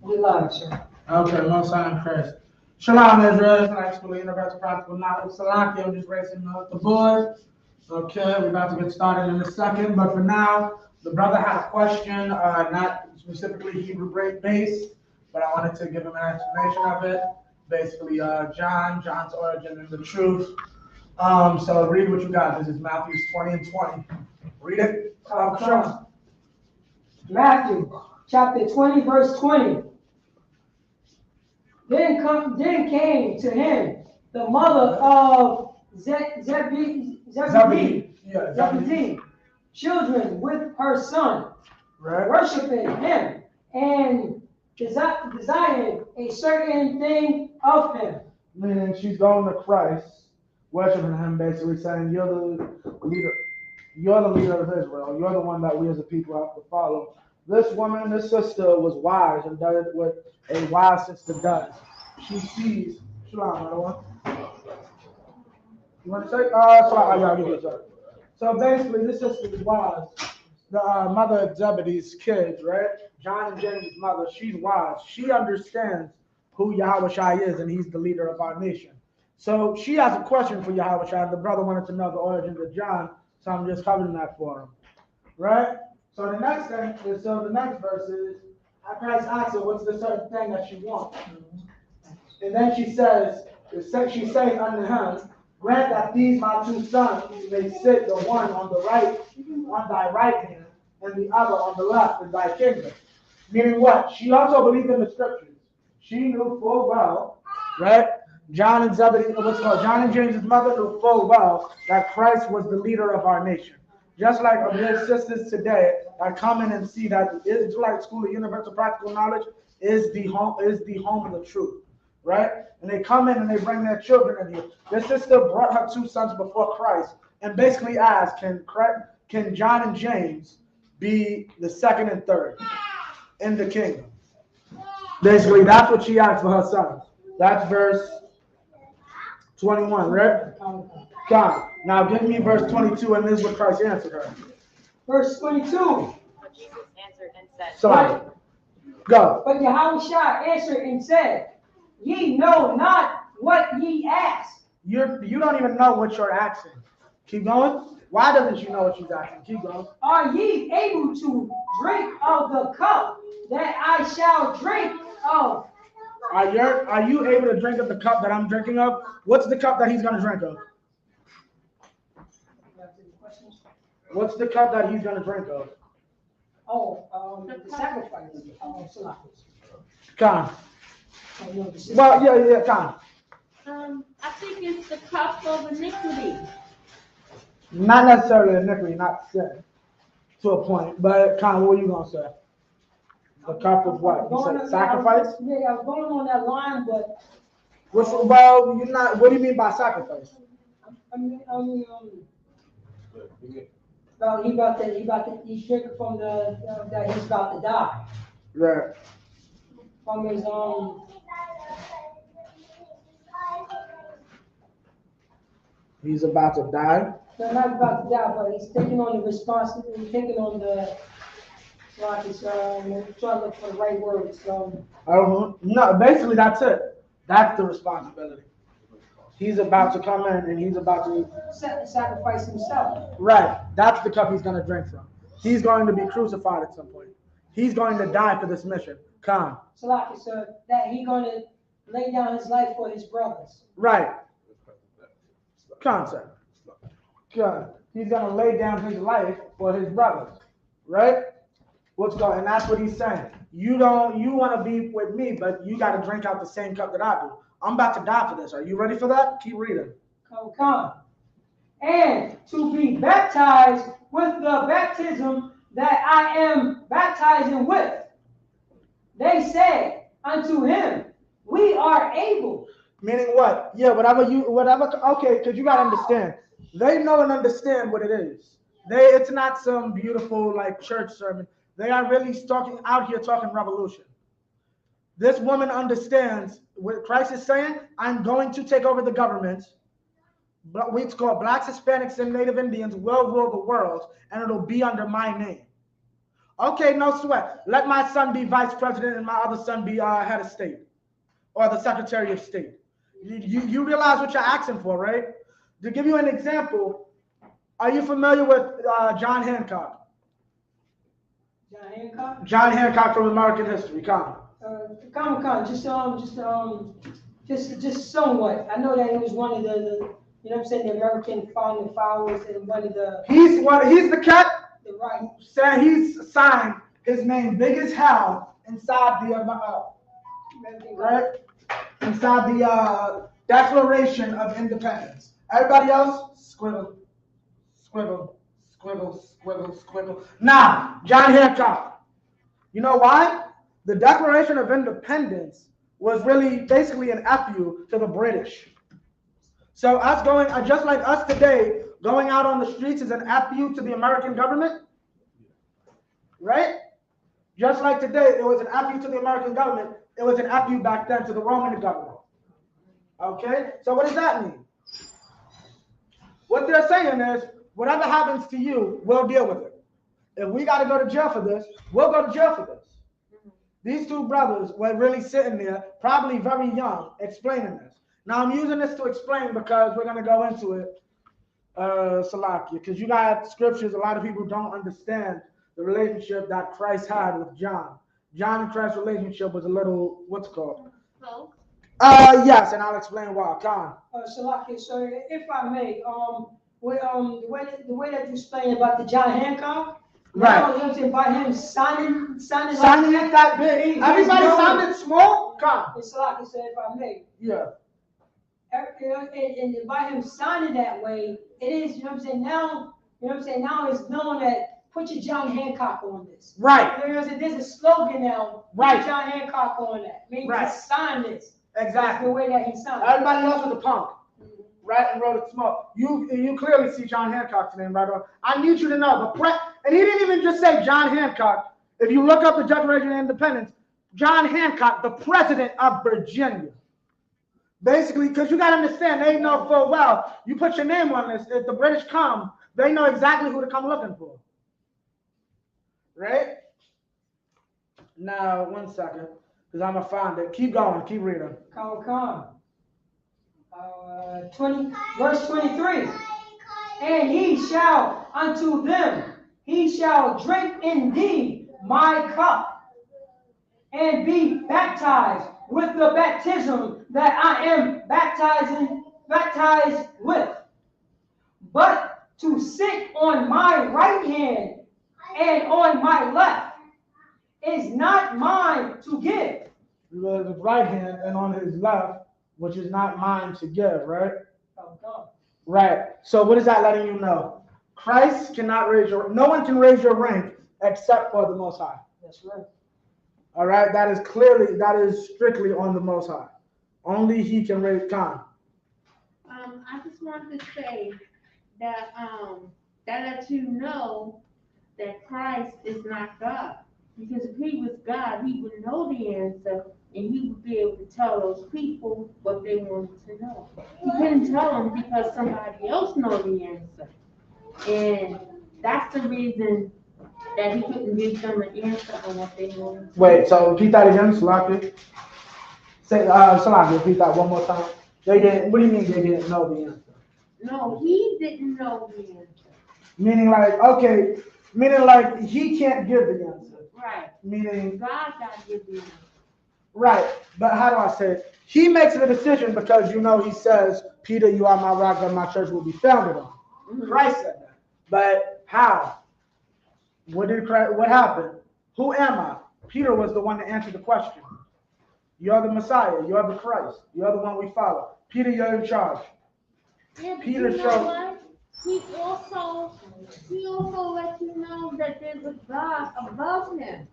We love you, sir. Okay, most high in Christ. Shalom, Israel. Thanks for the universal practical knowledge. Salaki, I'm just raising up the board. Okay, we're about to get started in a second, but for now, the brother had a question, not specifically Hebrew based, but I wanted to give him an explanation of it. Basically, John's origin and the truth. So read what you got. This is Matthew 20 and 20. Read it. Sean. Matthew chapter 20, verse 20. Then came to him the mother of Zebedee, children with her son, right, worshiping him and desiring a certain thing of him. Meaning she's going to Christ, worshiping him, basically saying, you're the leader of Israel. You're the one that we as a people have to follow. This woman, this sister, was wise and does what a wise sister does. She sees. Shalom, another one. You want to say? Shalom, I'll give you a second. So basically, this sister is wise. The mother of Zebedee's kids, right? John and James' mother, she's wise. She understands who Yahushua is, and he's the leader of our nation. So she has a question for Yahushua. The brother wanted to know the origins of John, so I'm just covering that for him, right? So the next thing is, the next verse is, Christ asks her, what's the certain thing that she wants? And then she says unto him, grant that these my two sons may sit the one on the right, on thy right hand, and the other on the left in thy kingdom. Meaning what? She also believed in the scriptures. She knew full well, right? John and James' mother knew full well that Christ was the leader of our nation. Just like our sisters today that come in and see that the Israelite School of Universal Practical Knowledge is the home of the truth, right? And they come in and they bring their children in here. This sister brought her two sons before Christ and basically asked, can John and James be the second and third in the kingdom? Basically, that's what she asked for her sons. That's verse 21, right? God. Now give me verse 22, and this is what Christ answered her. Verse 22. But Jesus answered and said, Sorry. Go. But Yahushua answered and said, ye know not what ye ask. You don't even know what you're asking. Keep going. Why doesn't she know what she's asking? Keep going. Are ye able to drink of the cup that I shall drink of? Are you able to drink of the cup that I'm drinking of? What's the cup that he's going to drink of? What's the cup that he's going to drink of? The sacrifice. Khan. Well, yeah, Khan. I think it's the cup of iniquity. Not necessarily iniquity, not sin, to a point. But Khan, what were you going to say? The cup of what? You said sacrifice? Yeah, I was going on that line, but. Well, you're not. What do you mean by sacrifice? He's drinking from that he's about to die. Right. From his He's about to die. No, not about to die, but he's taking on the responsibility. He's taking on the. Like it's trying to look for the right words. No, basically that's it. That's the responsibility. He's about to come in and he's about to sacrifice himself. Right. That's the cup he's going to drink from. He's going to be crucified at some point. He's going to die for this mission. Come. So, that he's going to lay down his life for his brothers. Right. Concept. Good. He's going to lay down his life for his brothers. Right? What's going? And that's what he's saying. You want to be with me, but you got to drink out the same cup that I do. I'm about to die for this. Are you ready for that? Keep reading. Come. And to be baptized with the baptism that I am baptizing with. They said unto him, we are able. Meaning what? Yeah, whatever. Okay, because you got to understand. They know and understand what it is. It's not some beautiful like church sermon. They are really out here talking revolution. This woman understands what Christ is saying. I'm going to take over the government. But it's called Blacks, Hispanics, and Native Indians will rule the world, and it'll be under my name. Okay, no sweat. Let my son be vice president and my other son be head of state or the secretary of state. You realize what you're asking for, right? To give you an example, are you familiar with John Hancock? John Hancock? John Hancock from American History. Come. Just somewhat. I know that he was one of the you know what I'm saying, the American founding fathers and one of the. He's the cat. The right. He's signed his name big as hell inside the right inside the Declaration of Independence. Everybody else, squiggle, squiggle, squiggle, squiggle, squiggle. Nah, John Hancock. You know why? The Declaration of Independence was really basically an FU to the British. So us going, just like us today, going out on the streets is an FU to the American government, right? Just like today, it was an FU to the American government. It was an FU back then to the Roman government. Okay? So what does that mean? What they're saying is, whatever happens to you, we'll deal with it. If we got to go to jail for this, we'll go to jail for this. These two brothers were really sitting there, probably very young, explaining this. Now, I'm using this to explain because we're going to go into it, Salakia, because you got scriptures, a lot of people don't understand the relationship that Christ had with John. John and Christ's relationship was a little, what's it called? So? Yes, and I'll explain why. Khan. Salakia, so if I may, the way that you explained about the John Hancock, right? Now, you know what I'm saying, by him signing it that big. Everybody sounded small. Khan. Salakia, so if I may. Yeah. And by him signing that way, it is, you know what I'm saying, now, you know what I'm saying, now it's known that put your John Hancock on this. Right. You know what I'm saying, there's a slogan now, right. Put John Hancock on that. Means right. sign this. Exactly. That's the way that he signed it. Everybody else was a punk. Right, and wrote it small. You clearly see John Hancock's name right on. I need you to know, and he didn't even just say John Hancock. If you look up the Declaration of Independence, John Hancock, the president of Virginia. Basically, because you got to understand, they know full well, you put your name on this, if the British come, they know exactly who to come looking for. Right? Now, 1 second, because I'm going to find it. Keep going, keep reading. Come. verse 23. And he shall unto them, he shall drink indeed my cup, and be baptized with the baptism that I am baptized with. But to sit on my right hand and on my left is not mine to give. His right hand and on his left, which is not mine to give, right? Right. So what is that letting you know? Christ cannot no one can raise your rank except for the Most High. That's right. All right, that is strictly on the Most High. Only he can raise Khan. I just wanted to say that that lets you know that Christ is not God. Because if he was God, he would know the answer and he would be able to tell those people what they wanted to know. He couldn't tell them because somebody else knows the answer. And that's the reason that he couldn't give them an answer on what they wanted to know. Wait, so repeat that again, Salaki. Say, Salaki, repeat that one more time. They didn't. What do you mean they didn't know the answer? No, he didn't know the answer. Meaning like he can't give the answer. Right. Meaning God got to give the answer. Right, but how do I say it? He makes the decision because he says, Peter, you are my rock that my church will be founded on. Mm-hmm. Christ said that. But how? What happened? Who am I? Peter was the one to answer the question. You're the Messiah. You're the Christ. You're the one we follow. Peter, you're in charge. Yeah, but Peter you know what? He also let you know that there's a God above him.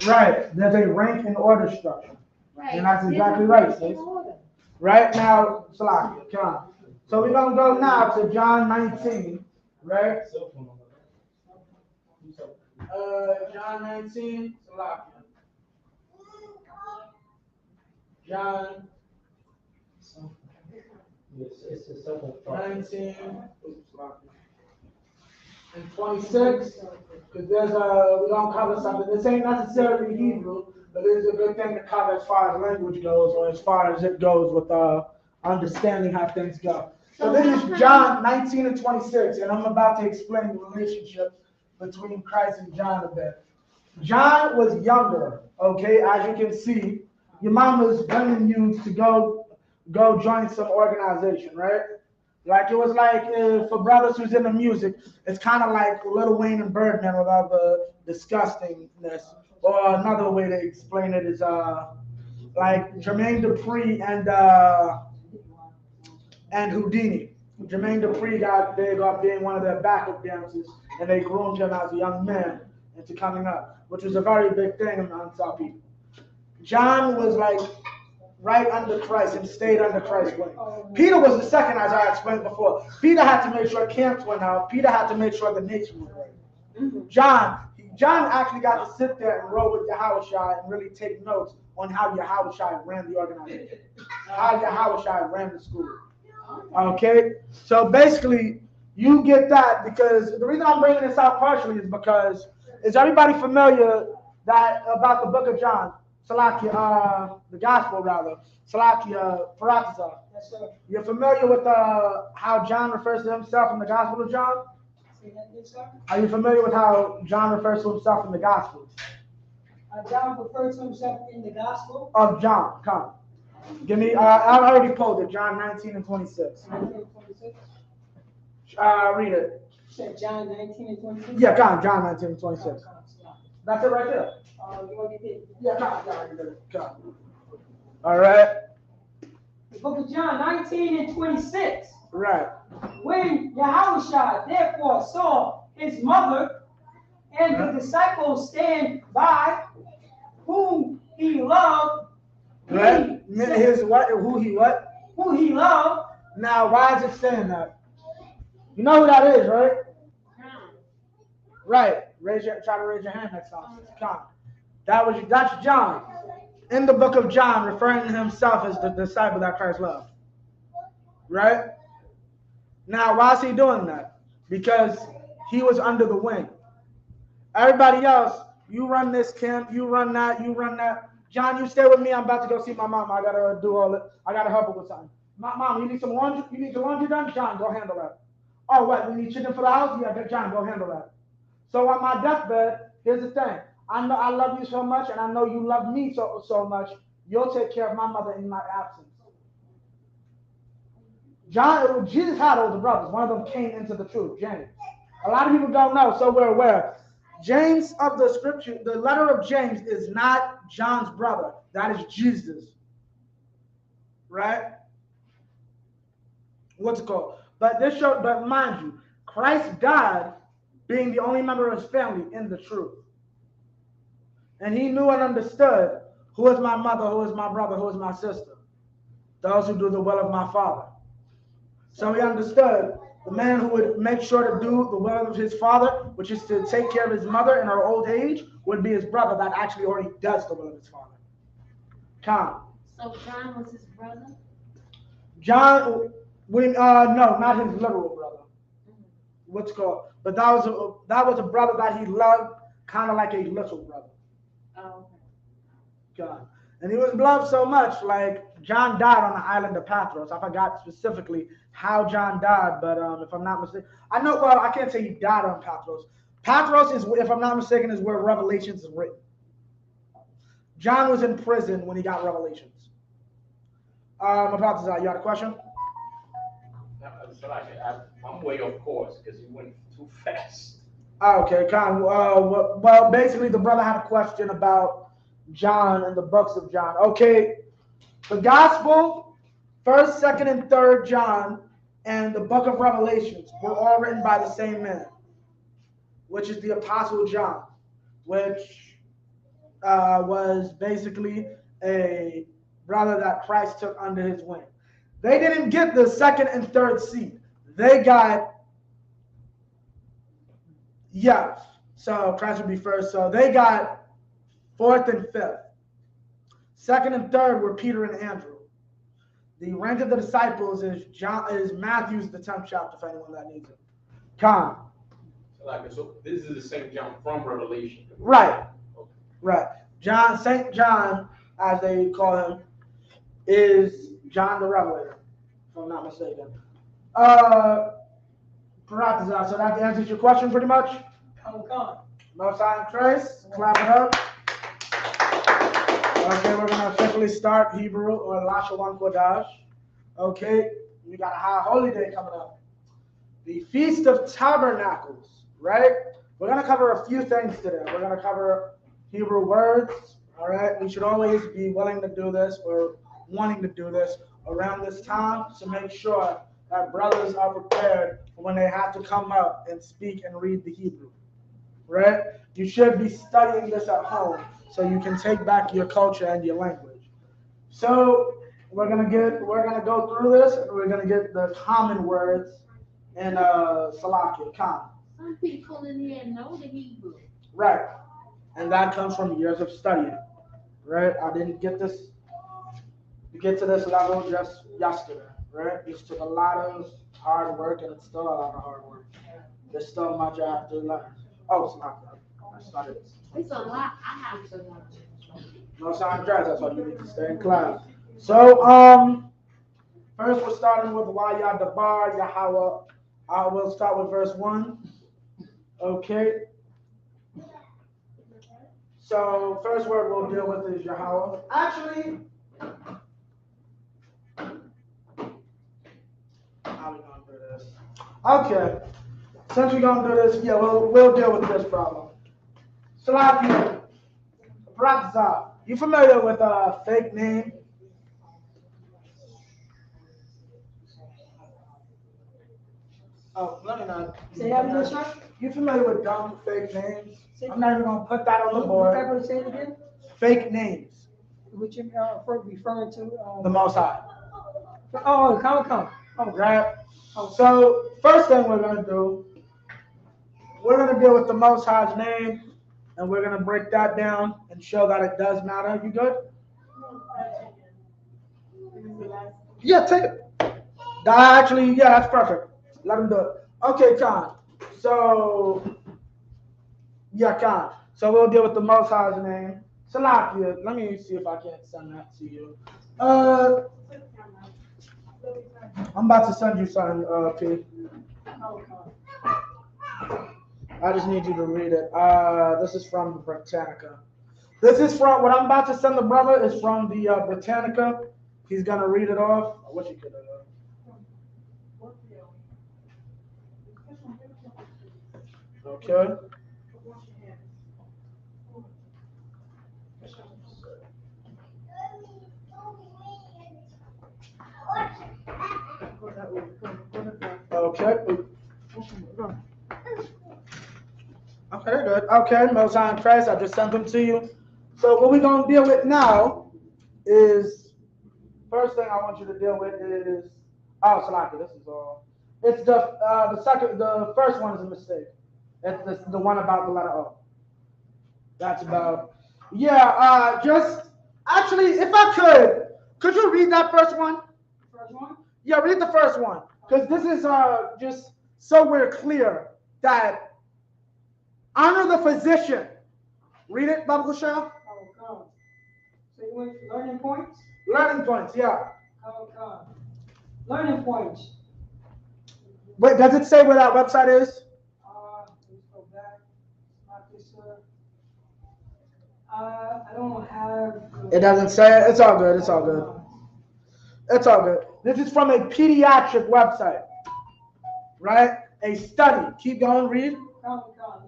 Right. There's a rank and order structure. Right. And that's exactly right, sis. Right now, Salakia, come on. So we're going to go now to John 19, right? John 19, Salakia. John 19. and 26, because we're going to cover something. This ain't necessarily Hebrew, but it's a good thing to cover as far as language goes, or as far as it goes with understanding how things go. So this is John 19 and 26, and I'm about to explain the relationship between Christ and John a bit. John was younger, okay, as you can see. Your mom was bringing you to go join some organization, right? Like it was like for brothers who's into music, it's kind of like Lil Wayne and Birdman without the disgustingness. Or another way to explain it is like Jermaine Dupri and Houdini. Jermaine Dupri got big off being one of their backup dancers, and they groomed him as a young man into coming up, which was a very big thing amongst our people. John was like right under Christ and stayed under Christ's wing. Peter was the second, as I explained before. Peter had to make sure camps went out. Peter had to make sure the nation was right. John actually got to sit there and roll with Yahushua and really take notes on how Yahushua ran the organization, how Yahushua ran the school. Okay, so basically you get that because the reason I'm bringing this out partially is because is everybody familiar about the book of John? Salakia, the gospel rather. Salakia, Paratza. Yes, sir. You're familiar with how John refers to himself in the Gospel of John? Say that again, sir. Are you familiar with how John refers to himself in the Gospels? John refers to himself in the gospel. Of John, come. Give me, I already pulled it, John 19 and 26. 19 and 26. Read it. You said John 19 and 26? Yeah, come, John 19 and 26. That's it right there. You want to get it? Yeah, come. All right. The book of John 19 and 26. Right. When Yahushua therefore saw his mother and the disciples stand by, whom he loved, Right. His what? Who he what? Who he loved. Now, why is it saying that? You know who that is, right? Right. Try to raise your hand next time. Come. That's John. In the book of John, referring to himself as the disciple that Christ loved. Right? Now, why is he doing that? Because he was under the wing. Everybody else, you run this camp, you run that. John, you stay with me. I'm about to go see my mom. I gotta do all it. I gotta help her with something. Mom, you need some laundry? You need the laundry done? John, go handle that. Oh, what? We need chicken for the house? Yeah, John, go handle that. So on my deathbed, here's the thing. I know I love you so much, and I know you love me so much. You'll take care of my mother in my absence. Jesus had older brothers. One of them came into the truth, James. A lot of people don't know, so we're aware. James of the scripture, the letter of James is not John's brother. That is Jesus. Right? What's it called? But mind you, Christ died being the only member of his family in the truth. And he knew and understood who is my mother, who is my brother, who is my sister. Those who do the will of my Father. So he understood the man who would make sure to do the will of his father, which is to take care of his mother in her old age, would be his brother that actually already does the will of his father. Come. So John was his brother? John, no, not his literal brother. What's called? But that was a brother that he loved, kind of like a little brother. Oh, okay. God. And he was loved so much, like John died on the island of Patmos. I forgot specifically how John died, but if I'm not mistaken, I can't say he died on Patmos. Patmos is, if I'm not mistaken, is where Revelations is written. John was in prison when he got Revelations. You had a question? I'm way off course because you went too fast. Okay, well, basically, the brother had a question about John and the books of John. Okay, the Gospel, 1st, 2nd, and 3rd John, and the book of Revelations were all written by the same man, which is the Apostle John, which was basically a brother that Christ took under his wing. They didn't get the 2nd and 3rd seat. They got, so Christ would be first. So they got 4th and 5th. 2nd and 3rd were Peter and Andrew. The rank of the disciples is Matthew's the 10th chapter for anyone that needs it. Come. Like, so this is the St. John from Revelation. Right. Okay. Right. John, St. John, as they call him, is John the Revelator, if I'm not mistaken. Paratazar, so that answers your question pretty much? Come. No sign trace. Clap it up. Okay, we're gonna officially start Hebrew or Lashawan Kodash. Okay, we got a high holy day coming up. The Feast of Tabernacles, right? We're gonna cover a few things today. We're gonna cover Hebrew words, all right? We should always be willing to do this or wanting to do this around this time to make sure that brothers are prepared for when they have to come up and speak and read the Hebrew, right? You should be studying this at home so you can take back your culture and your language. So we're gonna go through this and we're gonna get the common words in Salakia, common. Some people in here know the Hebrew. Right. And that comes from years of studying. Right? I didn't get to this level just yesterday. Right? It took a lot of hard work and it's still a lot of hard work. There's still much I have to learn. Oh, it's not that. I started. It's a lot. I have to learn. No sign dress, that's why you need to stay in class. So, first we're starting with Wayah Dabar Yahweh. I will start with verse 1. Okay. So, first word we'll deal with is Yahweh. Actually, how we gonna do this? Okay. Since we're gonna do this, yeah, we'll deal with this problem. Salakia, Bratza, you familiar with a fake name? Oh, let me not. Say that again, sir? You familiar with dumb fake names? I'm not even gonna put that on the board. Say it again? Fake names. Which you referring to? The Most High. Oh, come. Oh, Right? So, first thing we're gonna do, we're gonna deal with the Most High's name, and we're gonna break that down and show that it does matter. You good? Yeah, take it. Actually, yeah, that's perfect. Let him do it. Okay, Khan. So, yeah, Khan. So we'll deal with the Most High's name. Salakia. Let me see if I can't send that to you. I'm about to send you something, P. I just need you to read it. This is from the Britannica. This is from what I'm about to send the brother is from the Britannica. He's gonna read it off. I wish he could have. Okay. Okay. Okay, good. Okay, Most High in Christ, I just sent them to you. So what we're gonna deal with now is first thing I want you to deal with is Salaki, this is all. It's the first one is a mistake. It's the one about the letter O. That's about just actually if I could you read that first one? First one? Yeah, read the first one. Because this is just so we're clear that honor the physician. Read it, Baba Kushel. Oh, come. So you went for learning points? Learning points, yeah. Oh, come. Learning points. Wait, does it say where that website is? Let's go back. Not this, I don't have. It doesn't say it. It's all good. It's all good. It's all good. This is from a pediatric website, right? A study. Keep going, read.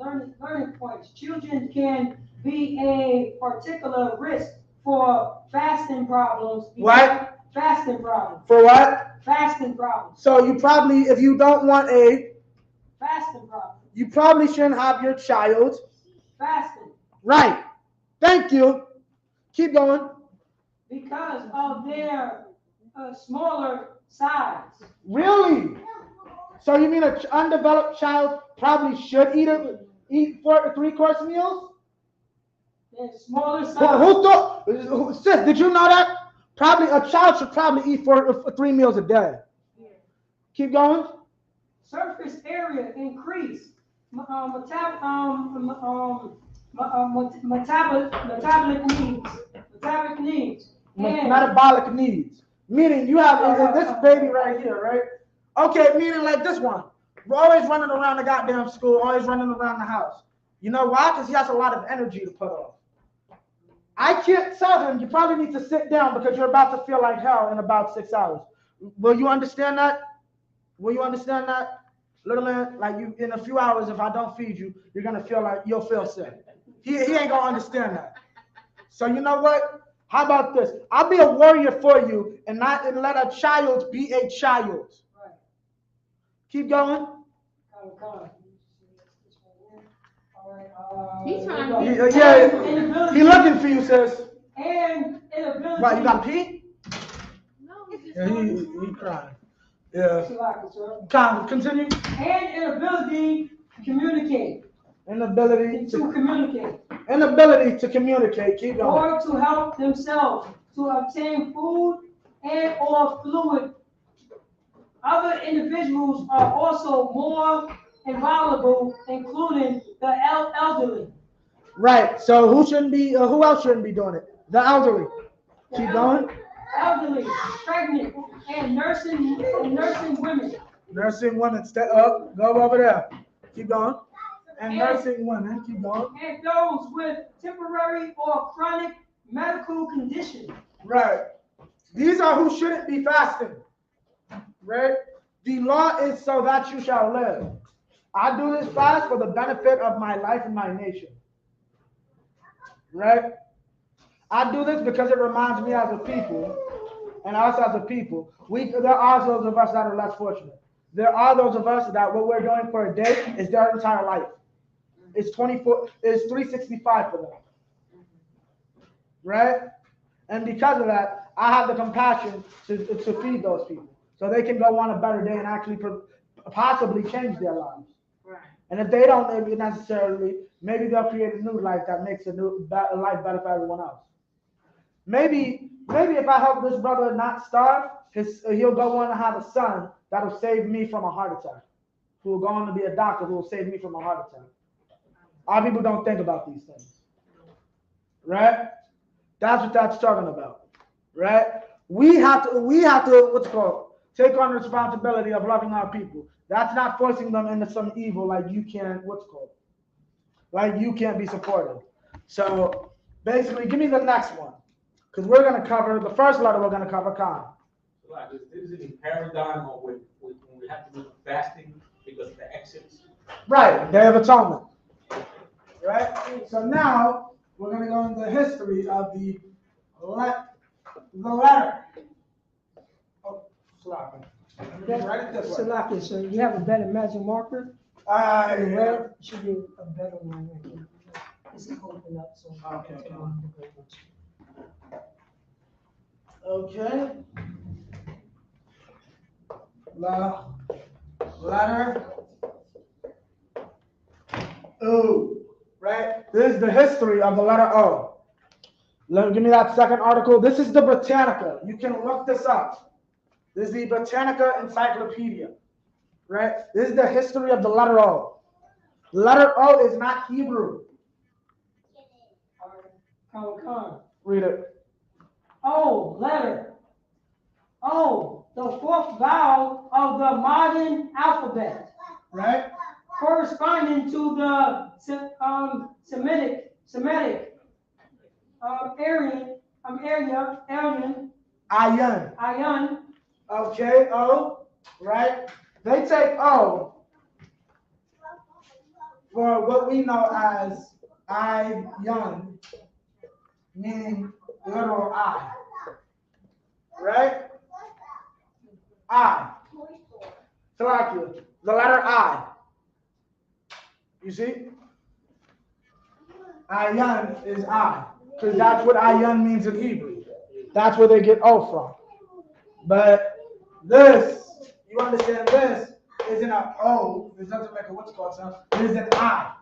Learning points. Children can be a particular risk for fasting problems. What? Fasting problems. For what? Fasting problems. So you probably, if you don't want a fasting problem, you probably shouldn't have your child fasting. Right. Thank you. Keep going. Because of their smaller size. Really? So you mean an undeveloped child probably should eat 3-course meals? They're smaller size. Who thought? Sis, did you know that? Probably a child should probably eat 3 meals a day. Yeah. Keep going. Surface area increase metabolic needs. Metabolic needs. And Metabolic needs. Meaning you have this baby right here, right? Okay, meaning like this one. We're always running around the goddamn school, always running around the house. You know why? Because he has a lot of energy to put off. I can't tell him, you probably need to sit down because you're about to feel like hell in about 6 hours. Will you understand that? Will you understand that? Little man, like you, in a few hours, if I don't feed you, you're going to feel like you'll feel sick. He ain't going to understand that. So you know what? How about this? I'll be a warrior for you and let a child be a child. right. Keep going. All right. He's trying there to you be- go. Yeah, he looking for you, sis. And inability. Right, you got pee? No, he's just Yeah, he crying. Yeah. Continue. And inability to communicate. Inability To communicate. Inability to communicate. Keep going. Or to help themselves to obtain food and or fluid. Other individuals are also more invaluable, including the elderly. Right. So who shouldn't be? Who else shouldn't be doing it? The elderly. Keep going. Elderly, pregnant, and nursing women. Nursing women. Step up. Go over there. Keep going. And nursing women. Keep going. And those with temporary or chronic medical conditions. Right. These are who shouldn't be fasting. Right? The law is so that you shall live. I do this fast for the benefit of my life and my nation. Right? I do this because it reminds me as a people, and us as a people, there are those of us that are less fortunate. There are those of us that what we're doing for a day is their entire life. It's 365 for them. Right? And because of that, I have the compassion to feed those people so they can go on a better day and actually possibly change their lives. Right. And if they don't maybe necessarily, maybe they'll create a new life that makes a life better for everyone else. Maybe if I help this brother not starve, he'll go on to have a son that'll save me from a heart attack. Who will go on to be a doctor who will save me from a heart attack. Our people don't think about these things. Right? That's what that's talking about. Right? We have to what's it called? Take on the responsibility of loving our people. That's not forcing them into some evil like you can't, like you can't be supportive. So basically, give me the next one. Because we're going to cover, the first letter we're going to cover, Khan. Like, is it a paradigm of when we have to do fasting because of the Exodus? Right, Day of Atonement. Right? So now, we're going to go into the history of the letter. Oh, sloppy. Write it this way. Salaki, so you have a better magic marker? Yeah. Should be a better one right here. It's open up so. Okay. Letter O. Right? This is the history of the letter O. Give me that second article. This is the Britannica. You can look this up. This is the Britannica Encyclopedia. Right? This is the history of the letter O. Letter O is not Hebrew. Read it. O, letter. O, the fourth vowel of the modern alphabet. Right? Corresponding to the Semitic Aryan. Ayan. Okay, O, right? They take O for what we know as Ayan, meaning literal I. Right? I. Salakia, the letter I. You see? Ayan is I. Because that's what Ayan means in Hebrew. That's where they get O from. But this, you understand this, isn't an O. This doesn't make a what's called sound. It is an I.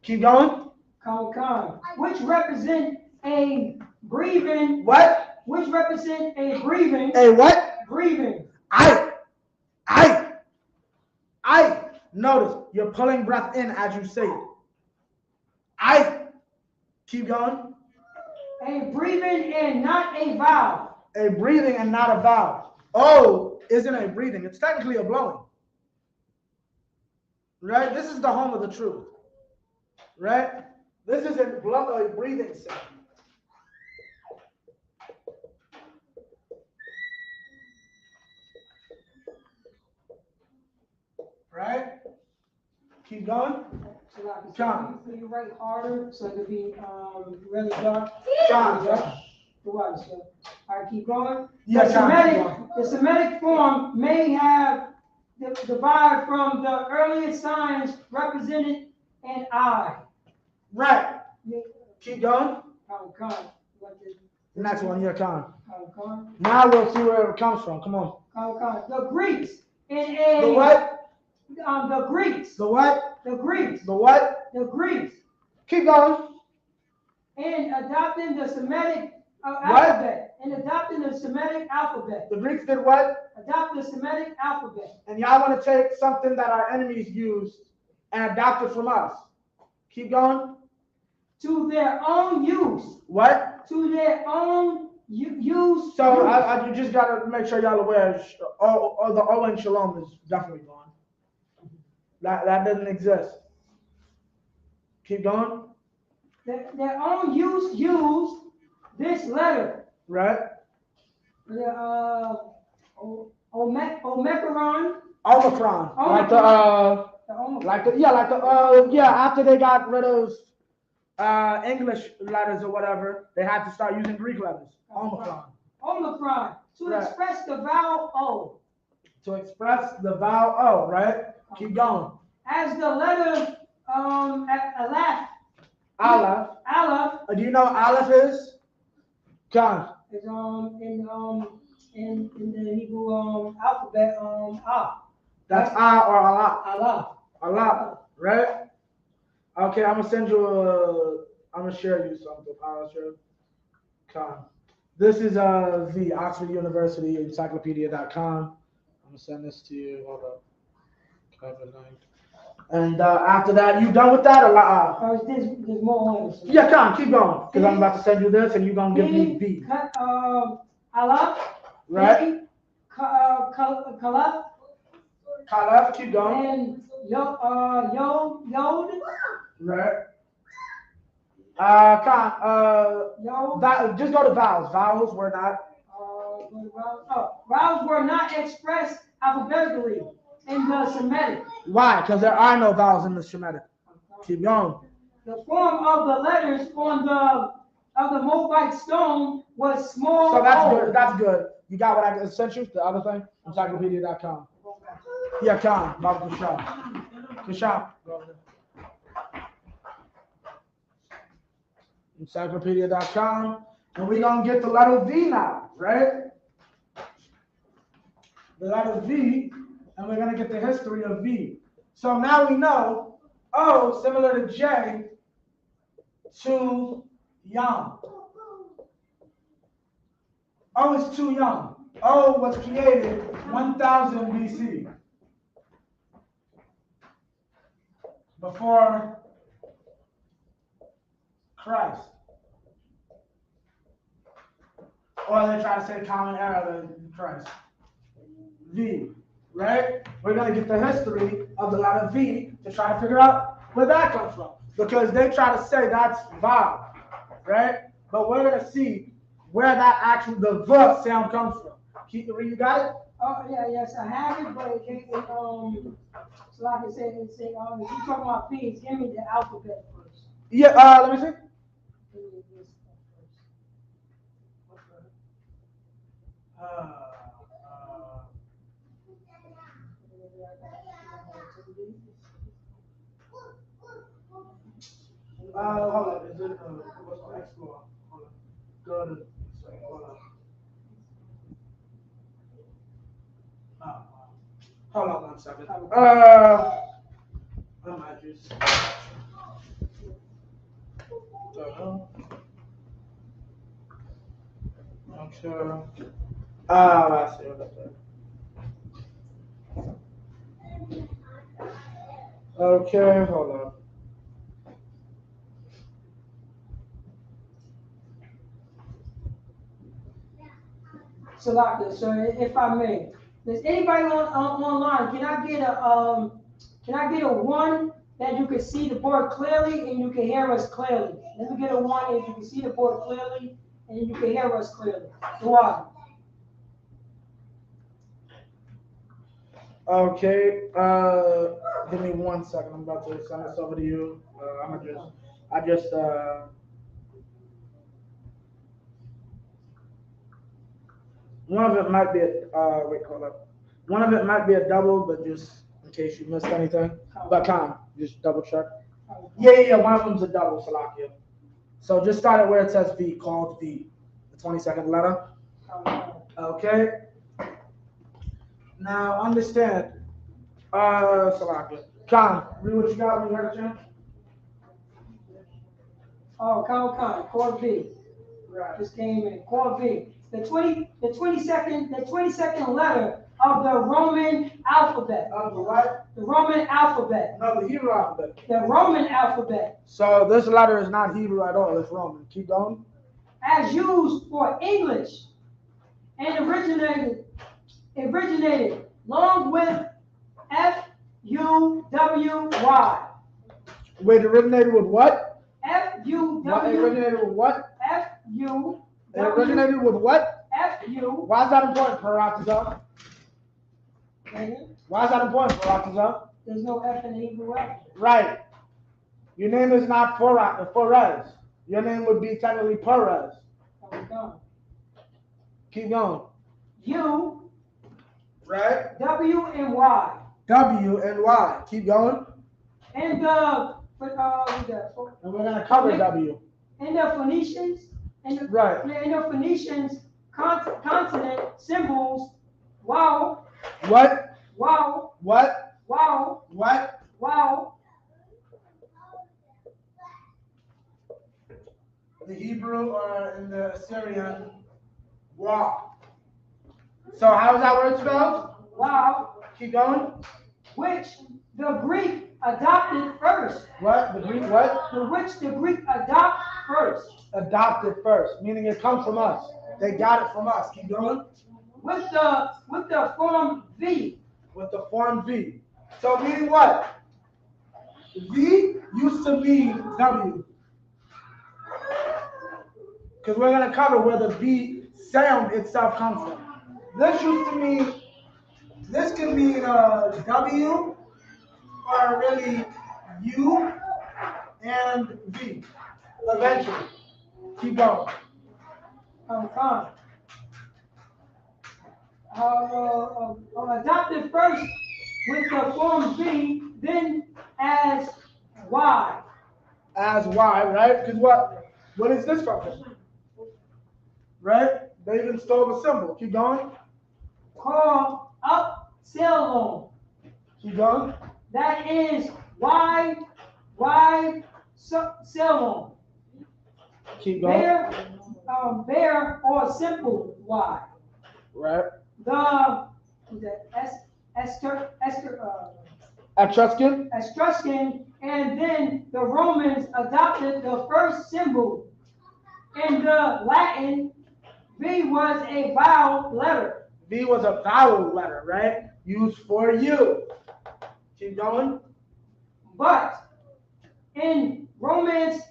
Keep going. Which represent a breathing. What? Which represent a breathing. A what? Breathing. I. Notice, you're pulling breath in as you say it. I. Keep going. A breathing and not a vowel. A breathing and not a vowel. Oh isn't a breathing. It's technically a blowing. Right? This is the home of the truth. Right? This isn't a breathing sound. Right? Keep going. John, can you write harder so it could be really dark? John. The what, sir? All right, keep going. Yeah, The Semitic form may have derived from the earliest signs represented in I. Right. Keep going. Come. Next one, here, come. Come. Now we'll see where it comes from. Come on. Come. The Greeks in a. The what? The Greeks. The what? The Greeks. The what? The Greeks. Keep going. In adopting the Semitic alphabet. In adopting the Semitic alphabet. The Greeks did what? Adopt the Semitic alphabet. And y'all want to take something that our enemies used and adopt it from us. Keep going. To their own use. What? To their own use. So you just got to make sure y'all aware. The O in Shalom is definitely gone. That doesn't exist. Keep going. Their own use this letter. Right. The Omicron. Omicron. After they got rid of English letters or whatever, they had to start using Greek letters. Omicron. To express the vowel O. To express the vowel O, right? Keep going. As the letter Aleph. Aleph. Do you know what Aleph is? Come. It's in the Hebrew alphabet A. That's A or Allah. Allah. Right? Okay, I'm gonna send you I'm gonna share you something. I'll share. Come. This is the Oxford University Encyclopedia.com. I'm gonna send this to you. Hold up. And after that, you done with that or There's more on it. Yeah, come, keep going. Because I'm about to send you this and you're going to give me B. Allah. Right? Kalaf. Keep going. And Yod. Right. Just go to vowels. Vowels were not. Vowels were not expressed alphabetically in the Semitic. Why? Because there are no vowels in the Semitic. Keep going. The form of the letters on the Moabite stone was small. So that's good. That's good. You got what I sent you? The other thing? Encyclopedia.com. Yeah, come. Baba Kushab. Encyclopedia.com. And we're going to get the letter V now, right? The letter V. And we're going to get the history of V. So now we know O, similar to J, too young. O is too young. O was created 1000 BC. Before Christ. Or they try to say common era than Christ. V. Right? We're going to get the history of the letter V to try to figure out where that comes from. Because they try to say that's vowel, right? But we're going to see where that actually, the V sound comes from. You got it? Oh, yes, I have it, but it can't, so like I said, if you're talking about P's, give me the alphabet first. Yeah, let me see. Hold on. Is it what's the explore? Hold on. Go to hold on. Hold on 1 second. I might just. Okay. I see what that's. Okay, hold on. Salaka, so if I may, does anybody online, can I get a one that you can see the board clearly and you can hear us clearly? Let me get a one if you can see the board clearly and you can hear us clearly. One. Okay, give me 1 second. I'm about to send this over to you. One of it might be wait, hold up. One of it might be a double, but just in case you missed anything. But just double check. Yeah, one of them's a double, Salakia. So just start it where it says V, called V, the 22nd letter. Okay. Now understand, Salakia. Read what you got when you heard a chance. Oh, Core V. Right. Just came in. Core V. The 22nd letter of the Roman alphabet. Of the what? The Roman alphabet. No, the Hebrew alphabet. The Roman alphabet. So this letter is not Hebrew at all, it's Roman. Keep going. As used for English and originated along with F-U-W-Y. Wait, originated with what? F-U-W. Originated with what? F-U. It originated with what? F-U. Why is that important, Paratiza? Why is that important, Paratiza? There's no F in the Hebrew alphabet. Right. Your name is not Forez. Your name would be technically Perez. Keep going. U. Right. W and Y. W and Y. Keep going. And we're gonna cover W. And the Phoenicians. Right. In the Phoenicians, consonant symbols. Wow. What? Wow. What? Wow. What? Wow. The Hebrew or in the Assyrian, wow. So how is that word spelled? Wow. Keep going. Which the Greek adopted first. What? The Greek what? Which the Greek adopted first. Adopted first, meaning it comes from us. They got it from us. Keep going. With the form V. With the form V. So meaning what? V used to mean W. Because we're going to cover where the V sound itself comes from. This used to mean, this can mean W or really U and V eventually. Keep going. Adopted first with the form V, then as Y. As Y, right? Because what is this from? Right? They even stole the symbol. Keep going. Called Upsilon. Keep going. That is Silon. Keep going. Bare or simple Y. Right. Etruscan, and then the Romans adopted the first symbol. In the Latin, V was a vowel letter. V was a vowel letter, right? Used for you. Keep going. But in Romance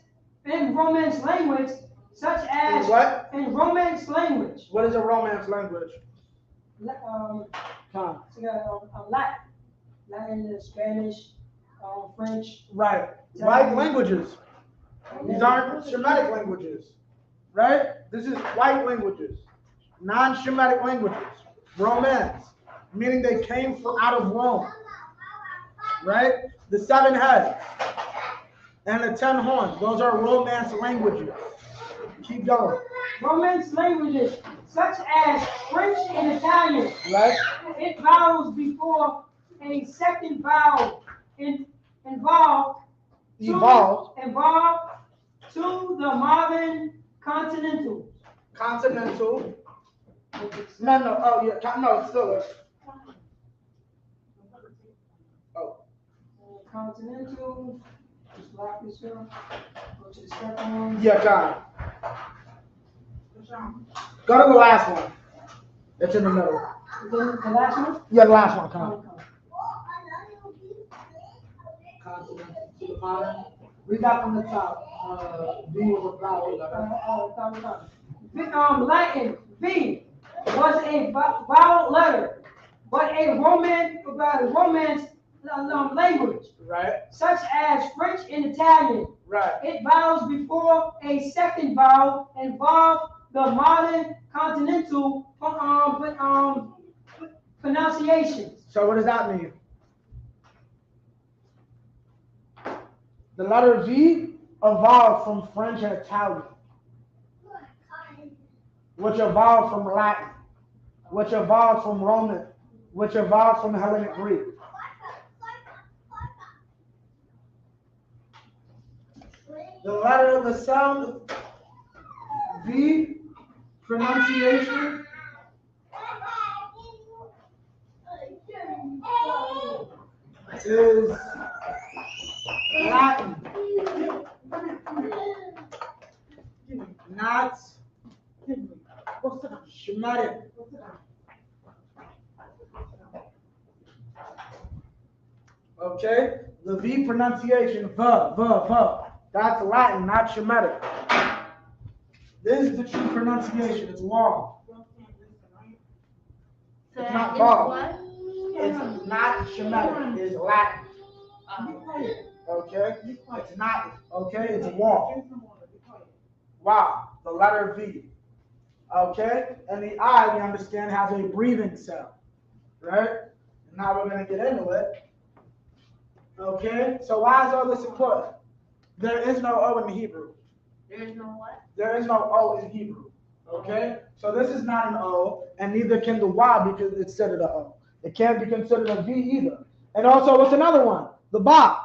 language, such as what? In Romance language. What is a Romance language? Latin, Spanish, French. Right. White languages. These aren't Shemitic languages. Right? This is white languages. Non-Shemitic languages. Romance. Meaning they came from out of Rome. Right? The 7 heads and the 10 horns. Those are Romance languages. Keep going. Romance languages such as French and Italian. Right? It vowels before a second vowel evolved to the modern continental. Continental. No. Oh, yeah. No, it's still a. Oh. Continental, just lock this up. Go to the second one. Yeah, God. Go to the last one. It's in the middle. The last one? Yeah, the last one, come. Okay. Continental to the bottom. We got from the top. V was a vowel letter. Latin, V, was a vowel letter, but a Romance language, Right. such as French and Italian. Right. It vowels before a second vowel involve the modern continental pronunciations. So what does that mean? The letter V evolved from French and Italian, which evolved from Latin, which evolved from Roman, which evolved from Hellenic Greek. The letter, the sound V pronunciation is Latin, not Shemitic. Okay, the V pronunciation, that's Latin, not Shemitic. This is the true pronunciation. It's wrong. So It's that not is Bob. what? It's not Shemitic. It's Latin. Okay? It's not. Okay? It's wrong. Wow. The letter V. Okay? And the I, we understand, has a breathing sound. Right? Now we're going to get into it. Okay? So why is all this important? There is no O in the Hebrew. There is no what? There is no O in Hebrew. Okay? So this is not an O, and neither can the Y because it's considered an O. It can't be considered a V either. And also, what's another one? The Ba.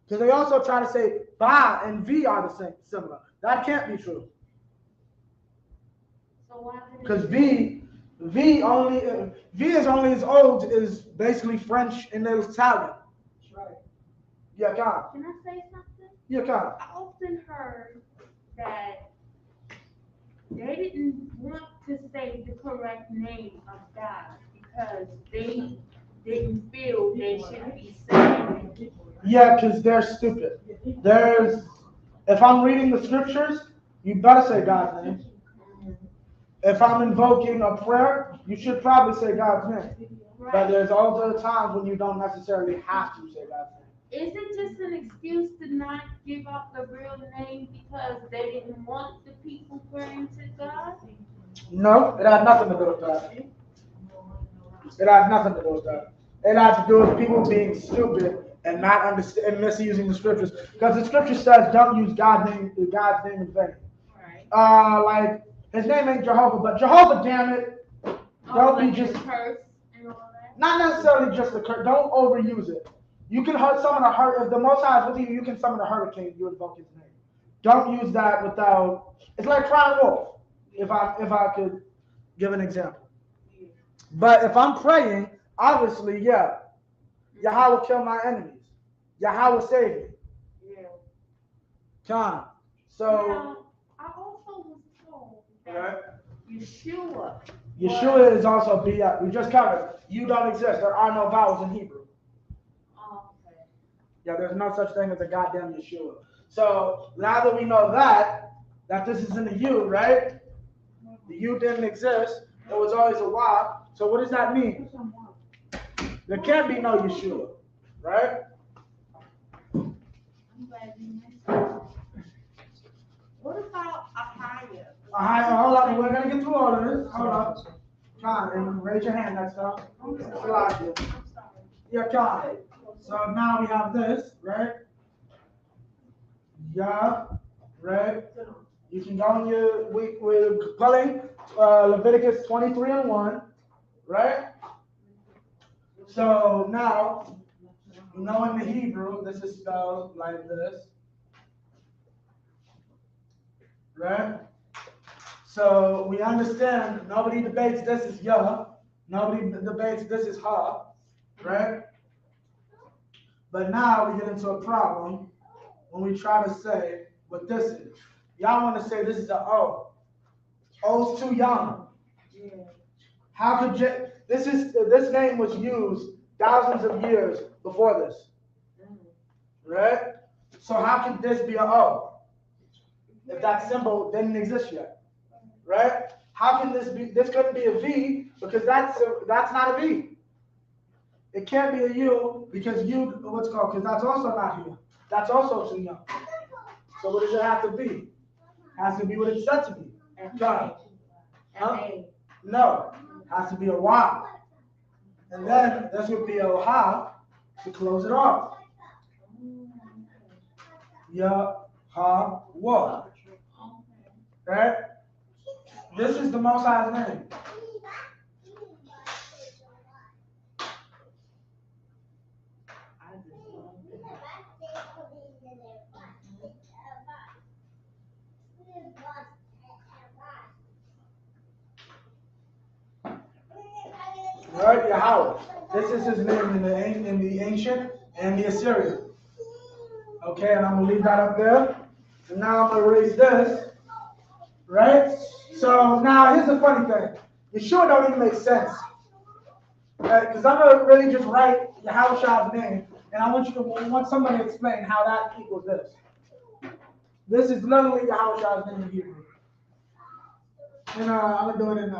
Because they also try to say Ba and V are the same, similar. That can't be true. So why did Because V is only as old as basically French and Italian. Right. Yeah, God. Can I say something? Yeah, God. I often heard that they didn't want to say the correct name of God because they didn't feel they should be saying it. Yeah, because they're stupid. If I'm reading the scriptures, you better say God's name. If I'm invoking a prayer, you should probably say God's name. But Right. there's also times when you don't necessarily have to say God's name. Is it just an excuse to not give up the real name because they didn't want the people praying to God? No, it had nothing to do with that. It has nothing to do with that. It has to do with people being stupid and not understand and misusing the scriptures. Because the scripture says don't use God's name in vain. Right. Like his name ain't Jehovah, but Jehovah, damn it, don't be just curse and all that. not necessarily just the curse. Don't overuse it. You can summon a hurricane. If the Most High is with you, you can summon a hurricane. You invoke His name. Don't use that without. It's like crying wolf. If I could give an example. But if I'm praying, obviously, yeah, Yahweh kill my enemies. Yahweh save me. Yeah. Come. So Now, I also was told that right. Yeshua is also BF. We just covered. You don't exist. There are no vowels in Hebrew. okay. Yeah, there's no such thing as a goddamn Yeshua. So now that we know that this isn't a U, right? The U didn't exist. It was always a Y. So what does that mean? There can't be no Yeshua, right? I'm glad you mentioned that. What about Ahaya? Hold on. We're going to get through all of this. Hold on. Con, and raise your hand next time. Yeah, Con. So now we have this, right? Yeah, right? You can go on we're pulling Leviticus 23:1, right? So now, you know in the Hebrew, this is spelled like this, right? So we understand nobody debates this is Yah, nobody debates this is Ha, right? But now we get into a problem when we try to say what this is. Y'all want to say this is an O. O's too young. How could this name was used thousands of years before this, right? So how could this be an O if that symbol didn't exist yet, right? How can this be? This couldn't be a V because that's not a V. It can't be a U because because that's also not here. That's also too young. So what does it have to be? It has to be what it's said to be. John. Huh? No. It has to be a Y. And then this would be a ha to close it off. Ya, ha, wa. Right? This is the Most High's name. Right, Yahweh. This is his name in the ancient and the Assyrian. Okay, and I'm gonna leave that up there. And now I'm gonna erase this. Right? So now here's the funny thing. Yeshua don't even make sense. Because I'm gonna really just write Yahweh's name, and I want somebody to explain how that equals this. This is literally Yahweh's name in Hebrew. And I'm gonna do it in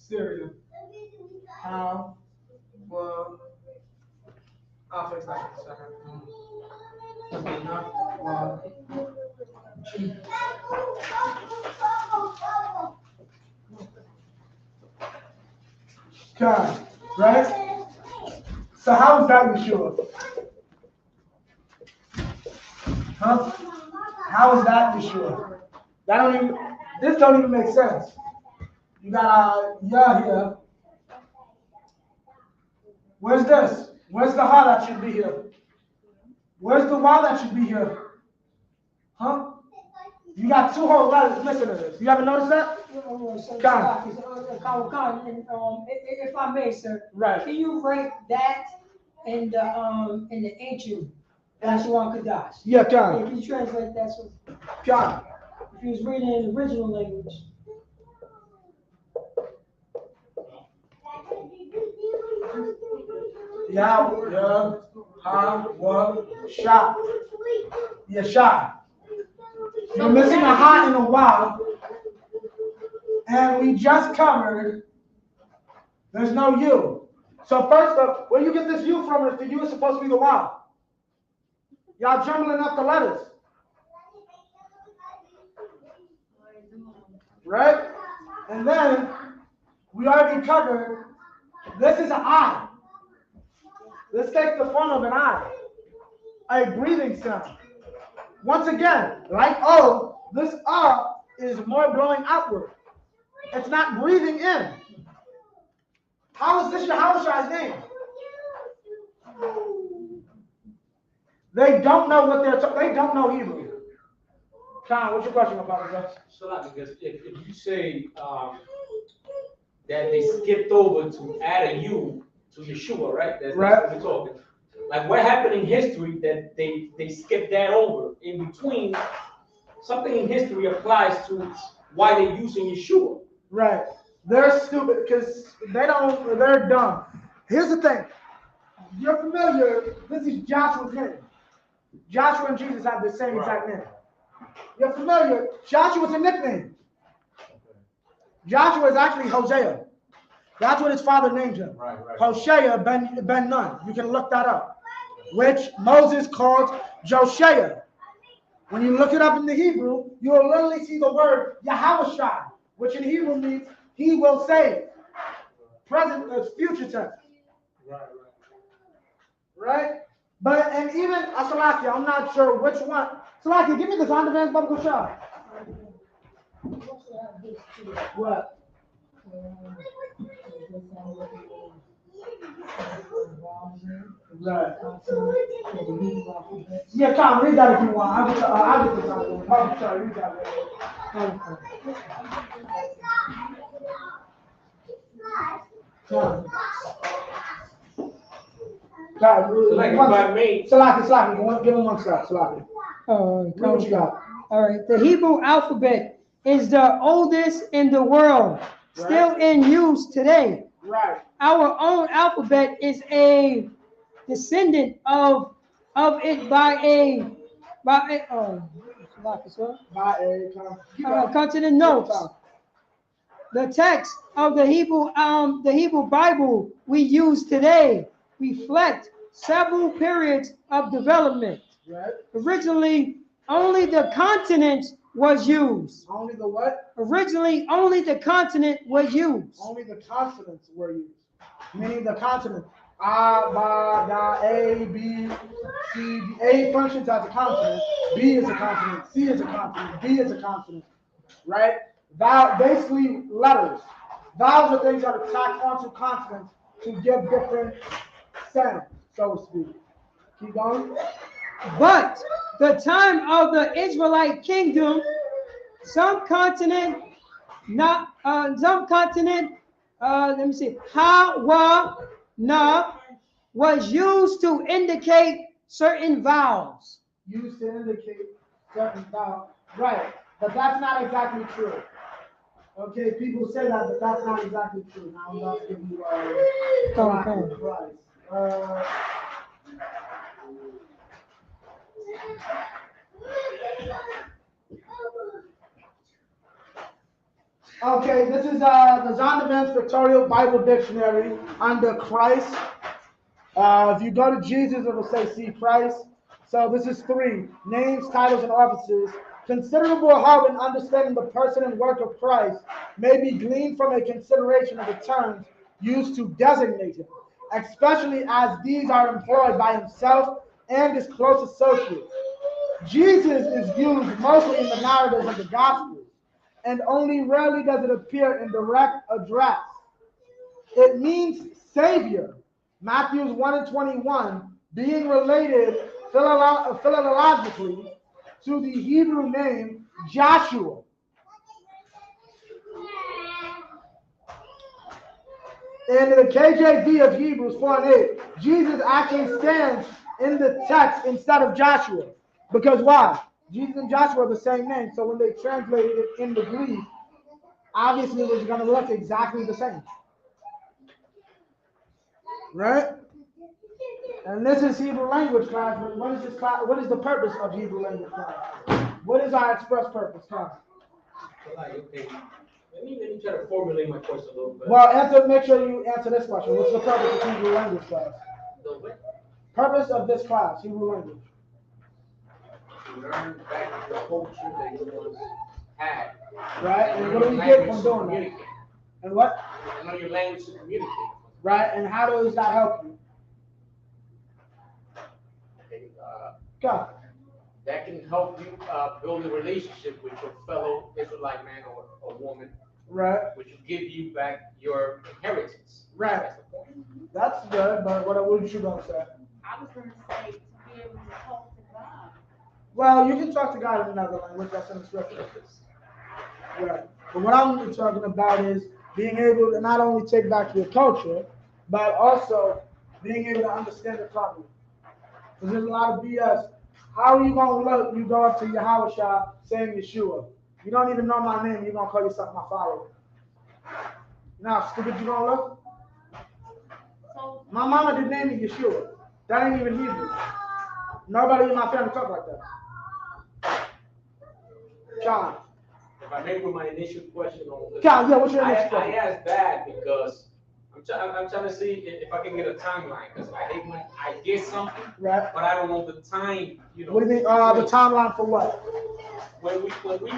Syrian. How? Well, I'll fix that in a second. Okay, okay, right? So how is that Yeshua? Huh? How is that Yeshua? This don't even make sense. You got yeah here. Where's this? Where's the ha that should be here? Where's the wa that should be here? Huh? You got two whole letters missing in this. You haven't noticed that? If I may, sir. Right. Can you write that in the ancient Yahshua Kadash? Yeah, Khan. Can you translate that? So Khan. if you was reading in the original language. Yah, ha, wa, sha. Yasha. You're missing a ha and a wa. And we just covered there's no U. So first up, where you get this U from if the U is supposed to be the wa? Y'all jumbling up the letters. Right? And then we already covered this is an I. This takes the form of an I. A breathing sound. Once again, like O, this is more blowing outward. It's not breathing in. How is this Yahweh's name? They don't know what they don't know Hebrew. John, what's your question about this? So, because if you say that they skipped over to add a U to Yeshua, right? That's what we're talking. Like what happened in history that they skipped that over in between? Something in history applies to why they're using Yeshua. Right. They're stupid because they're dumb. Here's the thing. You're familiar, this is Joshua's name. Joshua and Jesus have the same exact name. You're familiar, Joshua's a nickname. Joshua is actually Hosea. That's what his father named him. Right. Hosea ben Nun. You can look that up. Which Moses called Joshua. When you look it up in the Hebrew, you will literally see the word Yahweh, which in Hebrew means he will save. Present, future tense. Right? But, and even, Salaki, I'm not sure which one. Salaki, give me this on-demand biblical shot. What? Right. Yeah, Tom, read that if you want. I'll get this on. I'm sorry, read that. Tom. God, So like if I made, Salaki, give him one sec, Salaki. Read what you got. All right. The Hebrew alphabet is the oldest in the world, still in use today. Right. Our own alphabet is a descendant of it come to the notes. The text of the Hebrew Bible we use today reflect several periods of development. Right. Originally, only the continent was used. Only the what? Originally, only the continent was used. Only the consonants were used. Meaning the consonant. A, ba, da, A, B, C, D. A functions as a consonant. B is a consonant. C is a consonant. D is a consonant. Right? Basically letters. Vowels are things that are tacked onto consonants to give different sounds, so to speak. Keep going. But the time of the Israelite kingdom, some continent, ha, wa, na, was used to indicate certain vowels. Used to indicate certain vowels. Right, but that's not exactly true. Okay, people say that, but that's not exactly true. Now I'm about to give you price. Okay, this is the Zondervan's Pictorial Bible Dictionary under Christ. If you go to Jesus, it will say see Christ. So this is 3. Names, titles, and offices. Considerable help in understanding the person and work of Christ may be gleaned from a consideration of the terms used to designate him, especially as these are employed by himself and his close associates. Jesus is used mostly in the narratives of the Gospels, and only rarely does it appear in direct address. It means Savior, Matthews 1:21, being related philologically to the Hebrew name Joshua. In the KJV of Hebrews 4:8, Jesus actually stands in the text instead of Joshua. Because why? Jesus and Joshua are the same name, so when they translated it in the Greek, obviously it was going to look exactly the same. Right? And this is Hebrew language class, but what is this class? What is the purpose of Hebrew language class? What is our express purpose, class? Okay. Let me try to formulate my question a little bit. Well, make sure you answer this question. What's the purpose of Hebrew language class? The what? Purpose of this class, Hebrew language. To learn back the culture that you once had. Right, and what do we get from doing that? And what? And know your language to communicate. Right, and how does that help you? Okay, Go. that can help you build a relationship with your fellow Israelite man or woman. Right. Which will give you back your inheritance. Right. That's the point. That's good, but what you gonna say? I was gonna say to be able to talk to God. Well, you can talk to God in another language. That's in the scripture. Right. But what I'm talking about is being able to not only take back your culture, but also being able to understand it properly. Because there's a lot of BS. How are you going to look? You go up to Yahweh Shah saying Yeshua. You don't even know my name. You're going to call yourself my follower. You know how stupid you going to look? So, My mama did name me Yeshua. That ain't even Hebrew. Nobody in my family talk like that. John. If I remember my initial question on this, John, yeah, what's your next question? I asked that because I'm trying to see if I can get a timeline, because I hate when I get something, right, but I don't know the time. You know. What do you mean? The timeline for what? When we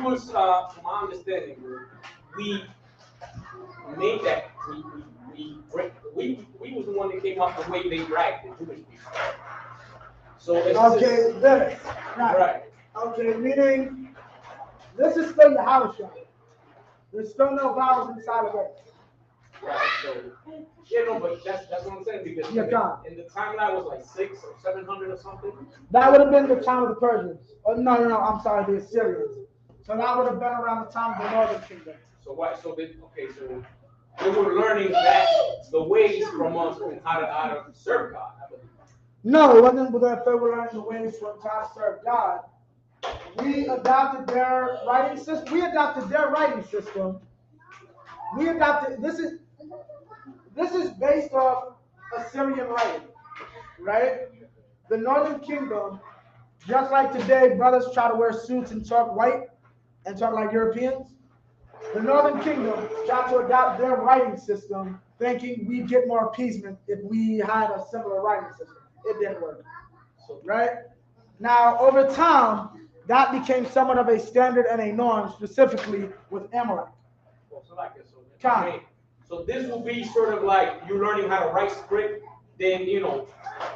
was, from my understanding, we made that we was the one that came up with the way they bragged the Jewish people. So okay, this right. Okay, meaning this is still Yahweh Shah. There's still no vowels inside of it. Right, so, yeah, no, but that's what I'm saying, because in the timeline was like 600 or 700 or something. That would have been the time of the Persians. Oh, no, I'm sorry, the Assyrians. So that would have been around the time of the Northern Kingdom. So so they were learning that the ways from us on how to serve God, I believe. No, it wasn't that they were learning the ways from how to serve God. We adopted their writing system. We adopted their writing system. We adopted this is based off Assyrian writing, right? The Northern Kingdom, just like today, brothers try to wear suits and talk white and talk like Europeans. The Northern Kingdom tried to adopt their writing system, thinking we'd get more appeasement if we had a similar writing system. It didn't work, right? Now, over time, that became somewhat of a standard and a norm, specifically with Amalek. So this will be sort of like you learning how to write script, then, you know.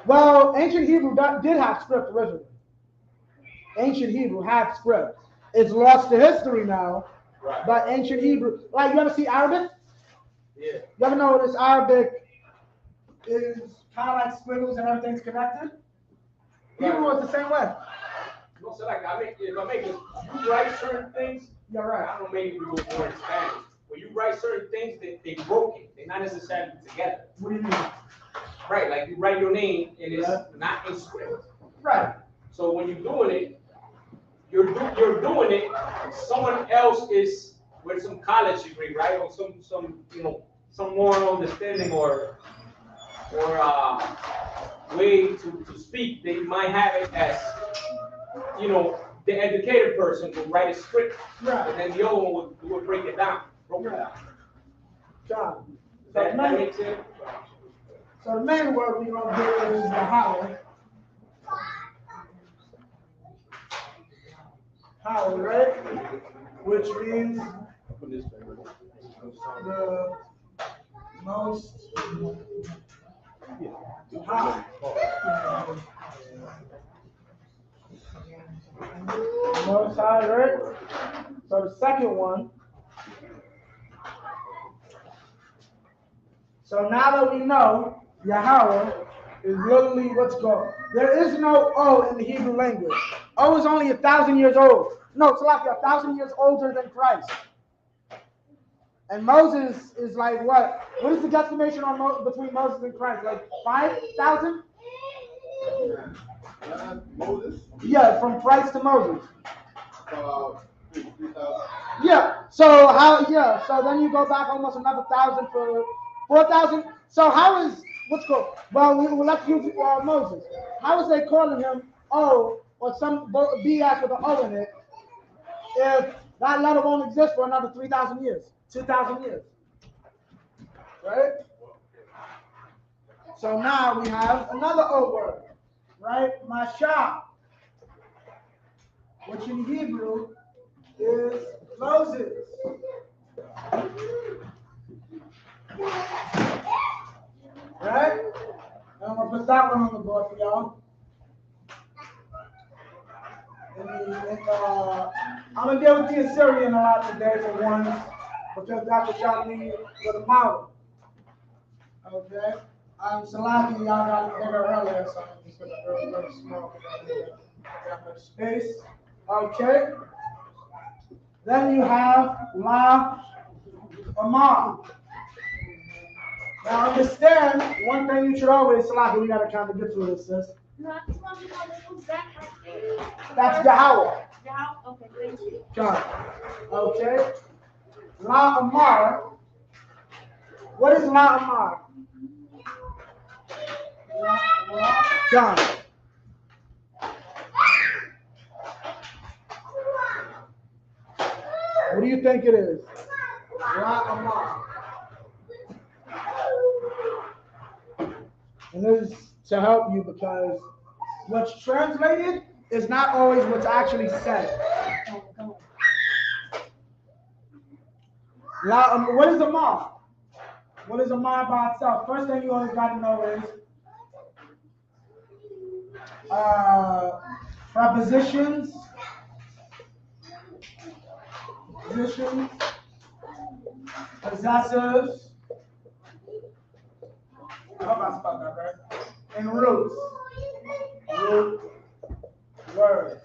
Well, ancient Hebrew did have script originally. Ancient Hebrew had script. It's lost to history now, Right. But ancient Hebrew, like you ever see Arabic? Yeah. You ever notice Arabic is kind of like squiggles and everything's connected? Right. Hebrew was the same way. No, so like if I make this, you write certain things. You're right. I don't know, maybe we go more in Spanish. When you write certain things, they broken. They're not necessarily together. What do you mean? Right, like you write your name and it's not in script. Right. So when you're doing it, you're doing it. Someone else is with some college degree, right, or some you know some more understanding or way to speak. They might have it as you know the educated person would write a script, Right. and then the other one would break it down. John. That makes sense. So the main word we're going to do is Yahweh. Yahweh, right? Which means the most high. Most high, right? So the second one. So now that we know Yahweh is literally what's called. There is no O in the Hebrew language. O is only 1,000 years old. No, it's like 1,000 years older than Christ. And Moses is like what? What is the guesstimation on between Moses and Christ? Like 5,000? Moses? Yeah, from Christ to Moses. 3,000. Yeah. So how? Yeah. So then you go back almost another 1,000 for 4,000. So how is what's called? Well, let's use Moses. How is they calling him O or some BS with an O in it if that letter won't exist for another 3,000 years, 2,000 years, right? So now we have another O word, right? Masha, which in Hebrew is Moses. Right? And I'm going to put that one on the board for y'all. I'm going to deal with the Assyrian a lot today for once, because that's what y'all need for the model. Okay? Salami, y'all got it bigger earlier, so I'm just going to go small because I don't have much space. Okay? Then you have La Amar. Now understand, one thing you should always, Salaki, we got to kind of get through this, sis. No, I just want to know who's that right there. That's Yahweh. Yahweh, okay, thank you. God. Okay. La Amar. What is La Amar? John. What do you think it is? La Amar. And this is to help you because what's translated is not always what's actually said. What is Amar? What is Amar by itself? First thing you always got to know is prepositions, possessives. I hope I spelled that right. And roots. Root words.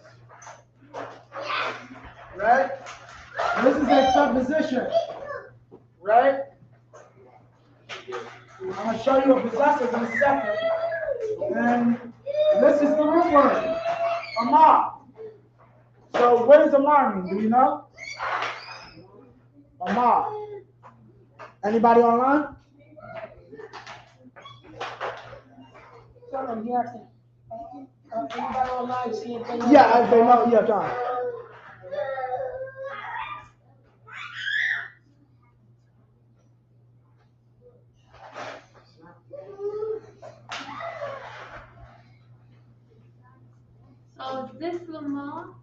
Right? This is a preposition. Right? I'm going to show you a possessive in a second. And this is the root word, Amar. So what does Amar mean? Do you know? Amar. Anybody online? Anybody online see anything? Yeah, they know. Yeah, John. So is this Lamar?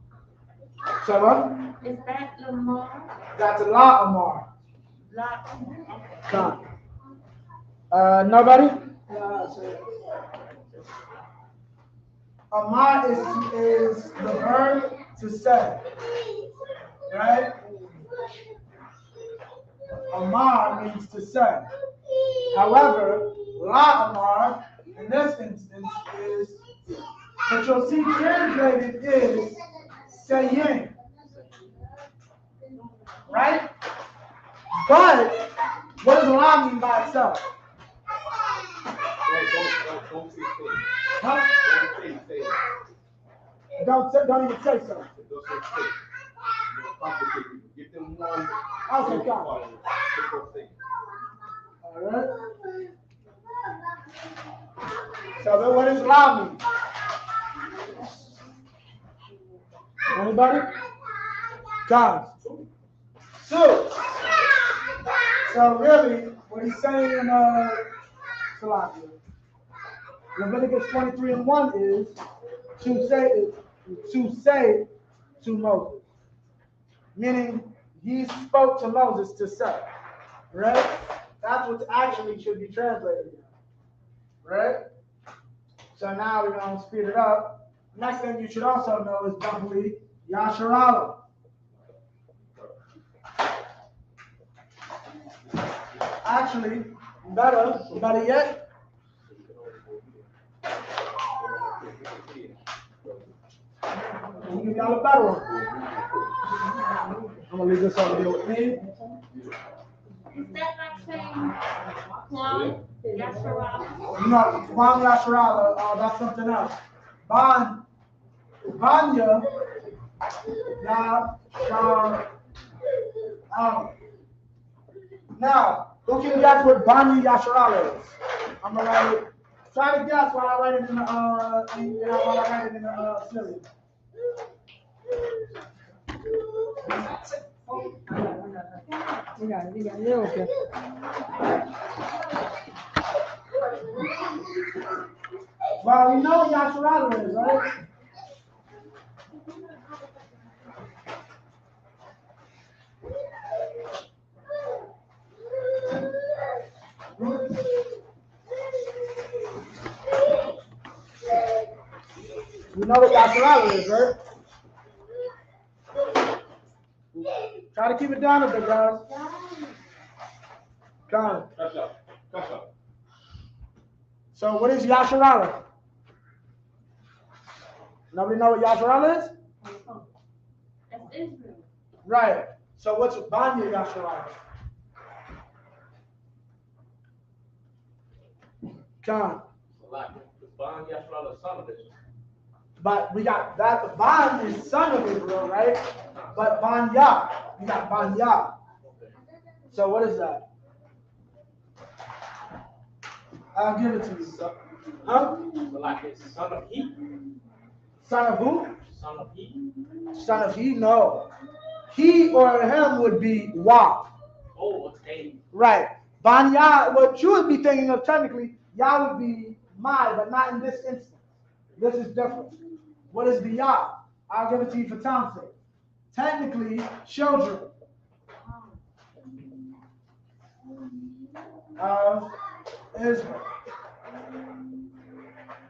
So what? Is that Lamar? That's La Amar. Okay. John. Nobody? Amar is the verb to say, right? Amar means to say. However, La Amar in this instance is, what you'll see translated is saying, right? But what does La mean by itself? Don't say Huh? say. Don't even say so. Don't say say. Give them one. Okay, got it. All right. So then what does La mean? Anybody? God. So really, what he's saying in Salakia, Leviticus 23:1 is to say to Moses. Meaning he spoke to Moses to say. Right? That's what actually should be translated here. Right? So now we're going to speed it up. Next thing you should also know is definitely Yasharala. Actually, better yet, let me give y'all a better one. I'm going to leave this over here with me. Is that like saying Kwam Yasharala? No, Ban Yasharala, that's something else. Banya Yasharala. Now, who can guess what Banya Yasharala is? I'm gonna write it. Try to guess while I write it in the Syrian. We got it, okay. Well, we know what Yasharala is, right? We know what Yasharala is, right? Try to keep it down a bit, guys. Come on. So what is Yasharala? Nobody know what Yasharala is? That's Israel. Right. So what's Banya Yasharala? Come on. Ban Yasharala, son of Israel. But we got that. Ban is son of Israel, right? But Banya, we got Banya. So what is that? I'll give it to you. Huh? Like it's son of he. Son of who? Son of he. Son of he? No. He or him would be Wa. Oh, okay. Right. Banya, what you would be thinking of technically, Yah would be my, but not in this instance. This is different. What is the Yah? I'll give it to you for time's sake. Technically, children of Israel.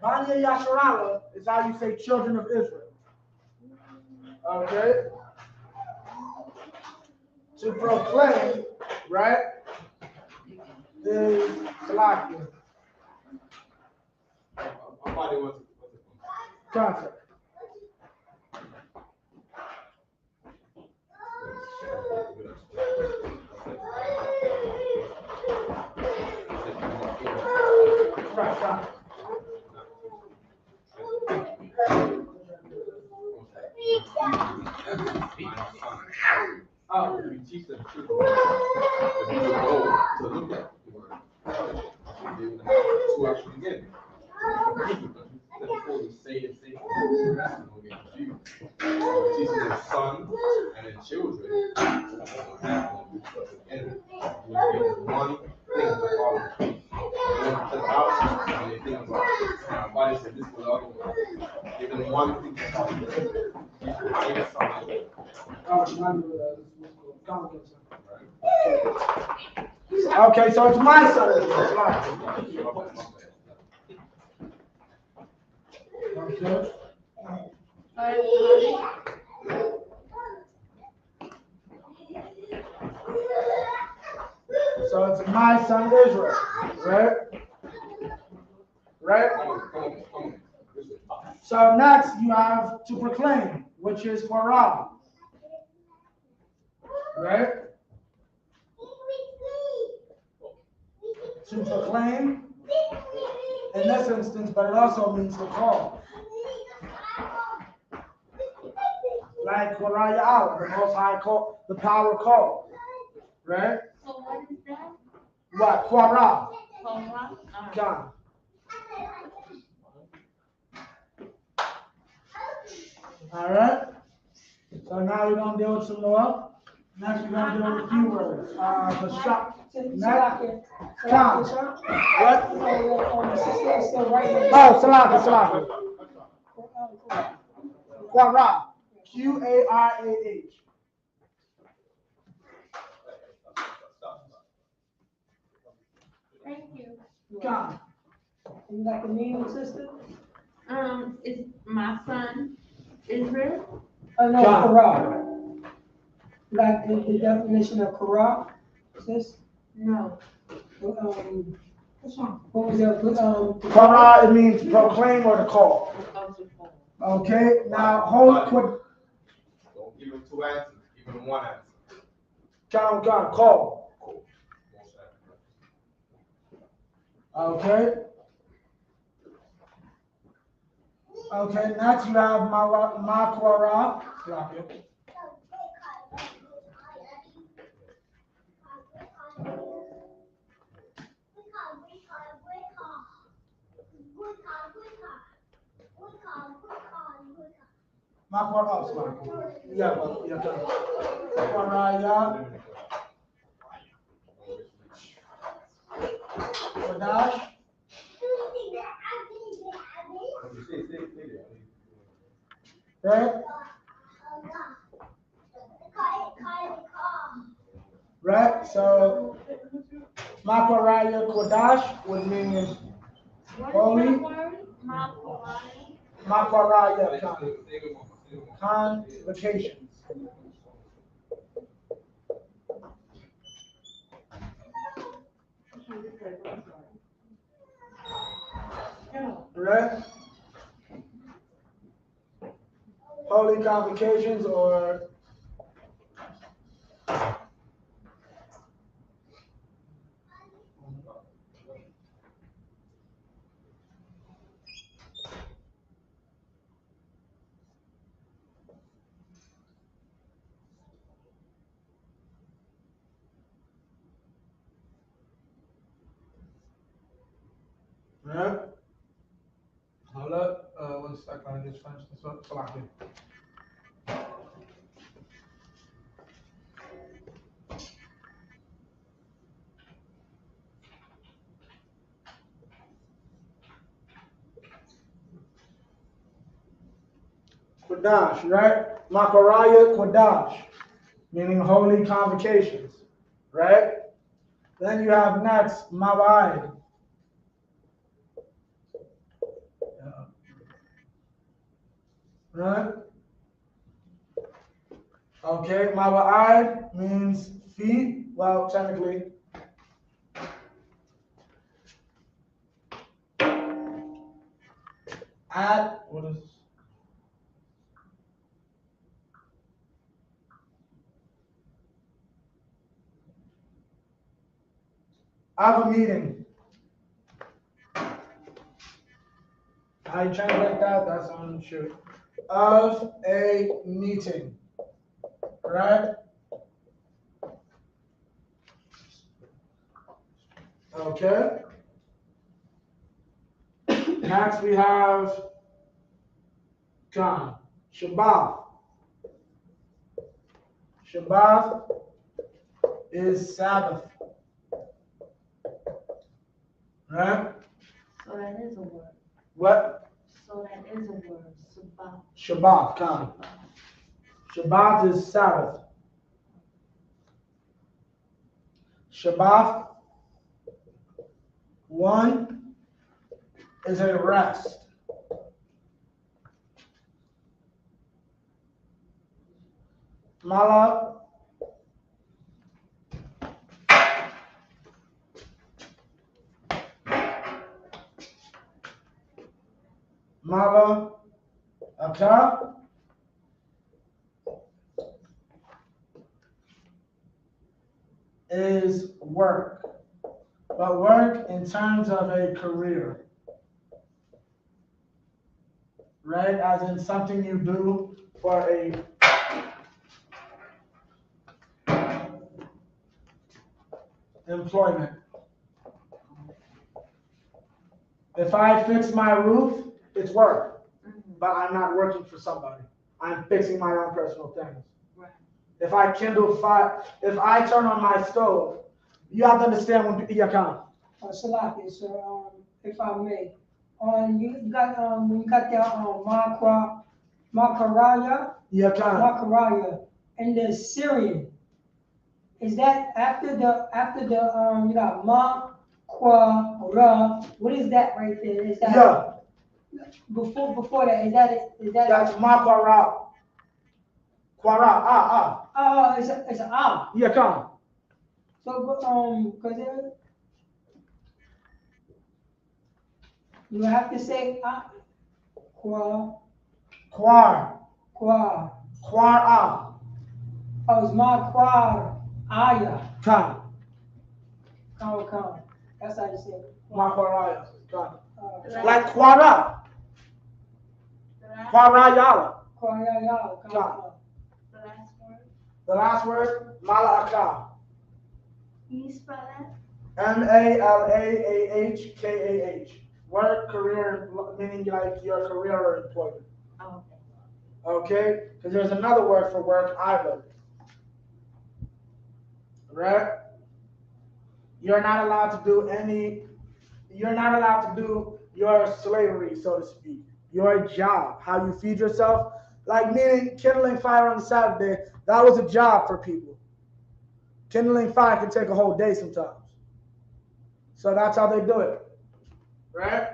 Banya Yasharala is how you say children of Israel. Okay? To proclaim, right, is Salakia. Concept. Right. to look at the word. To actually get it. Before you say it, you're gonna get confused. Teaching your son and your children what happened because again, you get one thing to follow. One to out and they think about now why is this the other one? Give them one thing to follow. Okay, so it's my son. It's mine. Okay. So it's my son Israel, right? Right? Come on. So next you have to proclaim, which is Quran. Right? To proclaim in this instance, but it also means to call. Like Quran Ya'ala, the Most High call, the power call. Right? So what is that? What? Quran. Torah? Alright? So now we're going to deal with some more. Next we're going to deal with a few words. The shop. What? Oh, Salaki. Quara. Quarah. Thank you. Come. You like the name, sister? It's my son, Israel. Oh, no, John. Quran. Like the definition of Quran, sis? No. What was that? Quara, it means proclaim or to call. Okay, now hold quick. Don't give them two answers, give them one answer. Call. Okay. Okay, next you have Maquara. Maquara. Yeah, well, yeah. Maquara. Kodash. Right? Right? So, Maquaraya Kodash would mean holy. Maquaraya convocations. Right? Holy convocations or right? Hold up. 1 second. I just finished this up. Salaki. Kodash, right? Makaraya Kodash, meaning holy convocations, right? Then you have next Mawai. Right? Okay, Mawai means feet. Well, technically. What is this? I have a meeting. How you translate that? That's on shoot. Of a meeting. Right? Okay. Next we have Khan. Shabbat. Shabbat is Sabbath. Right? So that is a word. What? So that is a word. Sabbath. Shabbat, Khan. Shabbat is Sabbath. Shabbat, one, is a rest. Mala, Mala, Aka, is work. But work in terms of a career. Right? As in something you do for a employment. If I fix my roof, it's work. But I'm not working for somebody. I'm fixing my own personal things. Right. If I kindle fire, if I turn on my stove, you have to understand when you can. Salaki, so if I may, you got when you got that Makaraya, You can. Makaraya, and the Syrian. Is that after the you got Ra? What is that right there? Is that Yeah, before that? Is that it? Is that that's Makwara. Kwara, Oh, it's a ah. You can. So cause you have to say ah, Kwar. qua. Kwara. Oh, it's aya. Can. Come. That's how you say it. Makwara. Can. The Like last- Kwara. the last- Kwarayala. Come. The last word. The last word, Mala'aka. Can you spell that? Malaahkah. Work, career, meaning like your career or employment. Oh, okay. Okay? Because there's another word for work, either. Right? You're not allowed to do your slavery, so to speak. Your job, how you feed yourself. Like meaning kindling fire on Saturday, that was a job for people. Kindling fire can take a whole day sometimes. So that's how they do it. Right?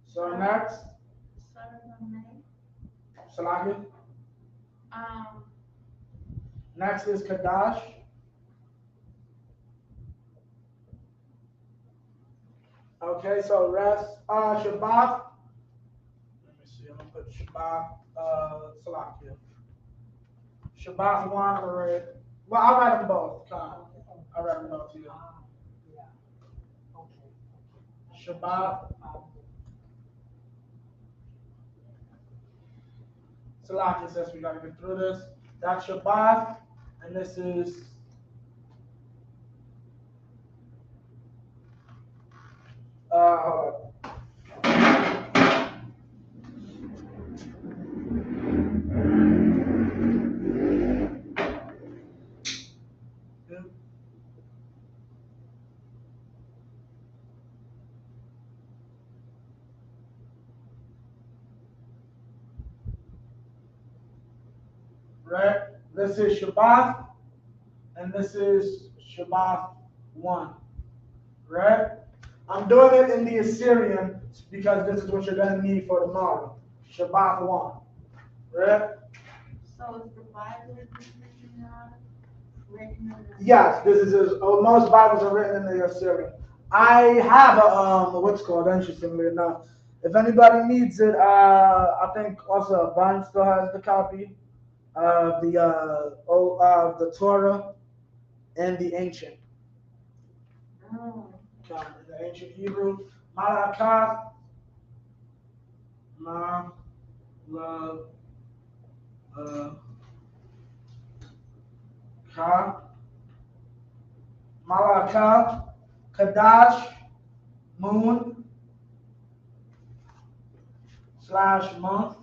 So next, Sorry, May. Salaki. Um, Next is Kadash. Okay, so rest. Shabbat. Let me see. I'm gonna put Shabbat. Salaki. Shabbat one or well, I'll write them both. I'll write them both here. Shabbat. Salaki says we gotta get through this. That's Shabbat, and this is right? This is Shabbat, and this is Shabbat 1, right? I'm doing it in the Assyrian because this is what you're going to need for tomorrow. Shabbat 1, right? so is the Bible written in the Yes, this is most Bibles are written in the Assyrian. I have a what's called, interestingly enough. If anybody needs it, I think also Bun still has the copy of the Torah and the ancient. Oh, In the ancient Hebrew, Malakath, Ma, La, Ka, Malaka, Kadash, moon, / month.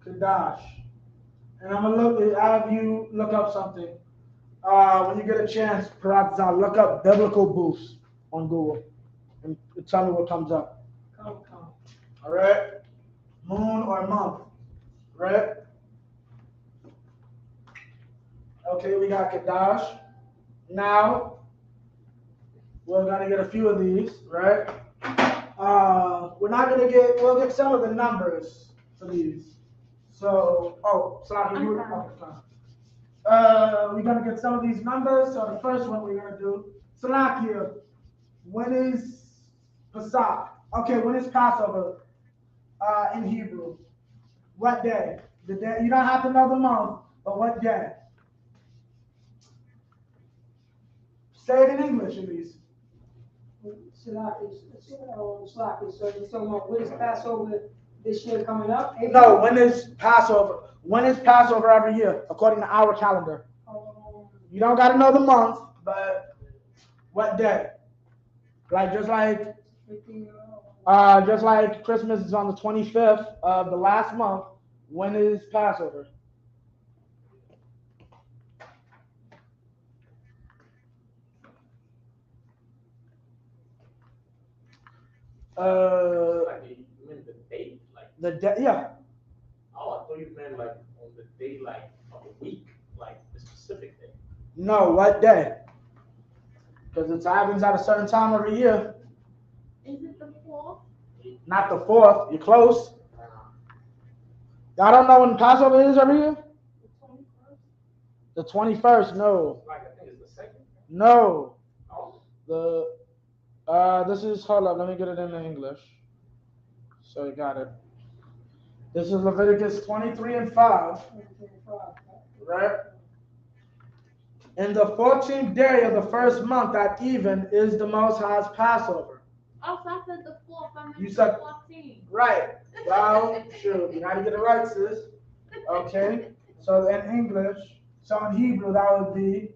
Kadash. And I'm gonna have you look up something. When you get a chance, perhaps I'll look up biblical booths on Google and tell me what comes up. Come. All right? Moon or month, right? Okay, we got Kadash. Now, we're gonna get a few of these, right? We're not gonna we'll get some of the numbers for these. So, Slaki, you were, we're gonna get some of these numbers. So the first one we're gonna do, Salakia, when is Pesach? Okay, when is Passover in Hebrew? What day? The day. You don't have to know the month, but what day? Say it in English at least. Slaki, so you're talking about when is Passover this year coming up? April? No, when is Passover? When is Passover every year, according to our calendar? You don't got to know the month, but what day? Like just like Christmas is on the 25th of the last month. When is Passover? Like you meant the date, like. The day, yeah. Oh, I thought you meant like on the day, like of the week, like the specific day. No, what day? Because it happens at a certain time every year. Is it the 4th? Not the 4th. You're close. Y'all don't know when Passover is every year? The 21st. No. Like I think it's the second. No. Oh. This is, hold up, let me get it in English. So you got it. This is Leviticus 23:5. Right? In the 14th day of the first month at even is the Most High's Passover. Oh, so I said the 4th. I meant You said the 14th. Right. Well, sure. You gotta get it right, sis. Okay. So in English, so in Hebrew, that would be,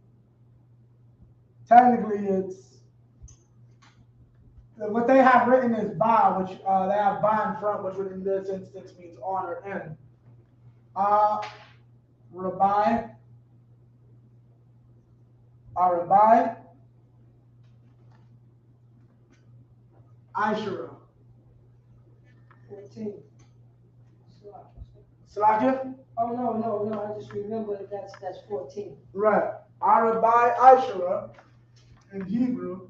technically it's, what they have written is ba, which they have ba in front, which would in this instance means on or in. Rabbi, Arabai, Aishara. 14. Salakia? Oh, no, I just remember that's 14. Right. Arabai, Aishara, in Hebrew.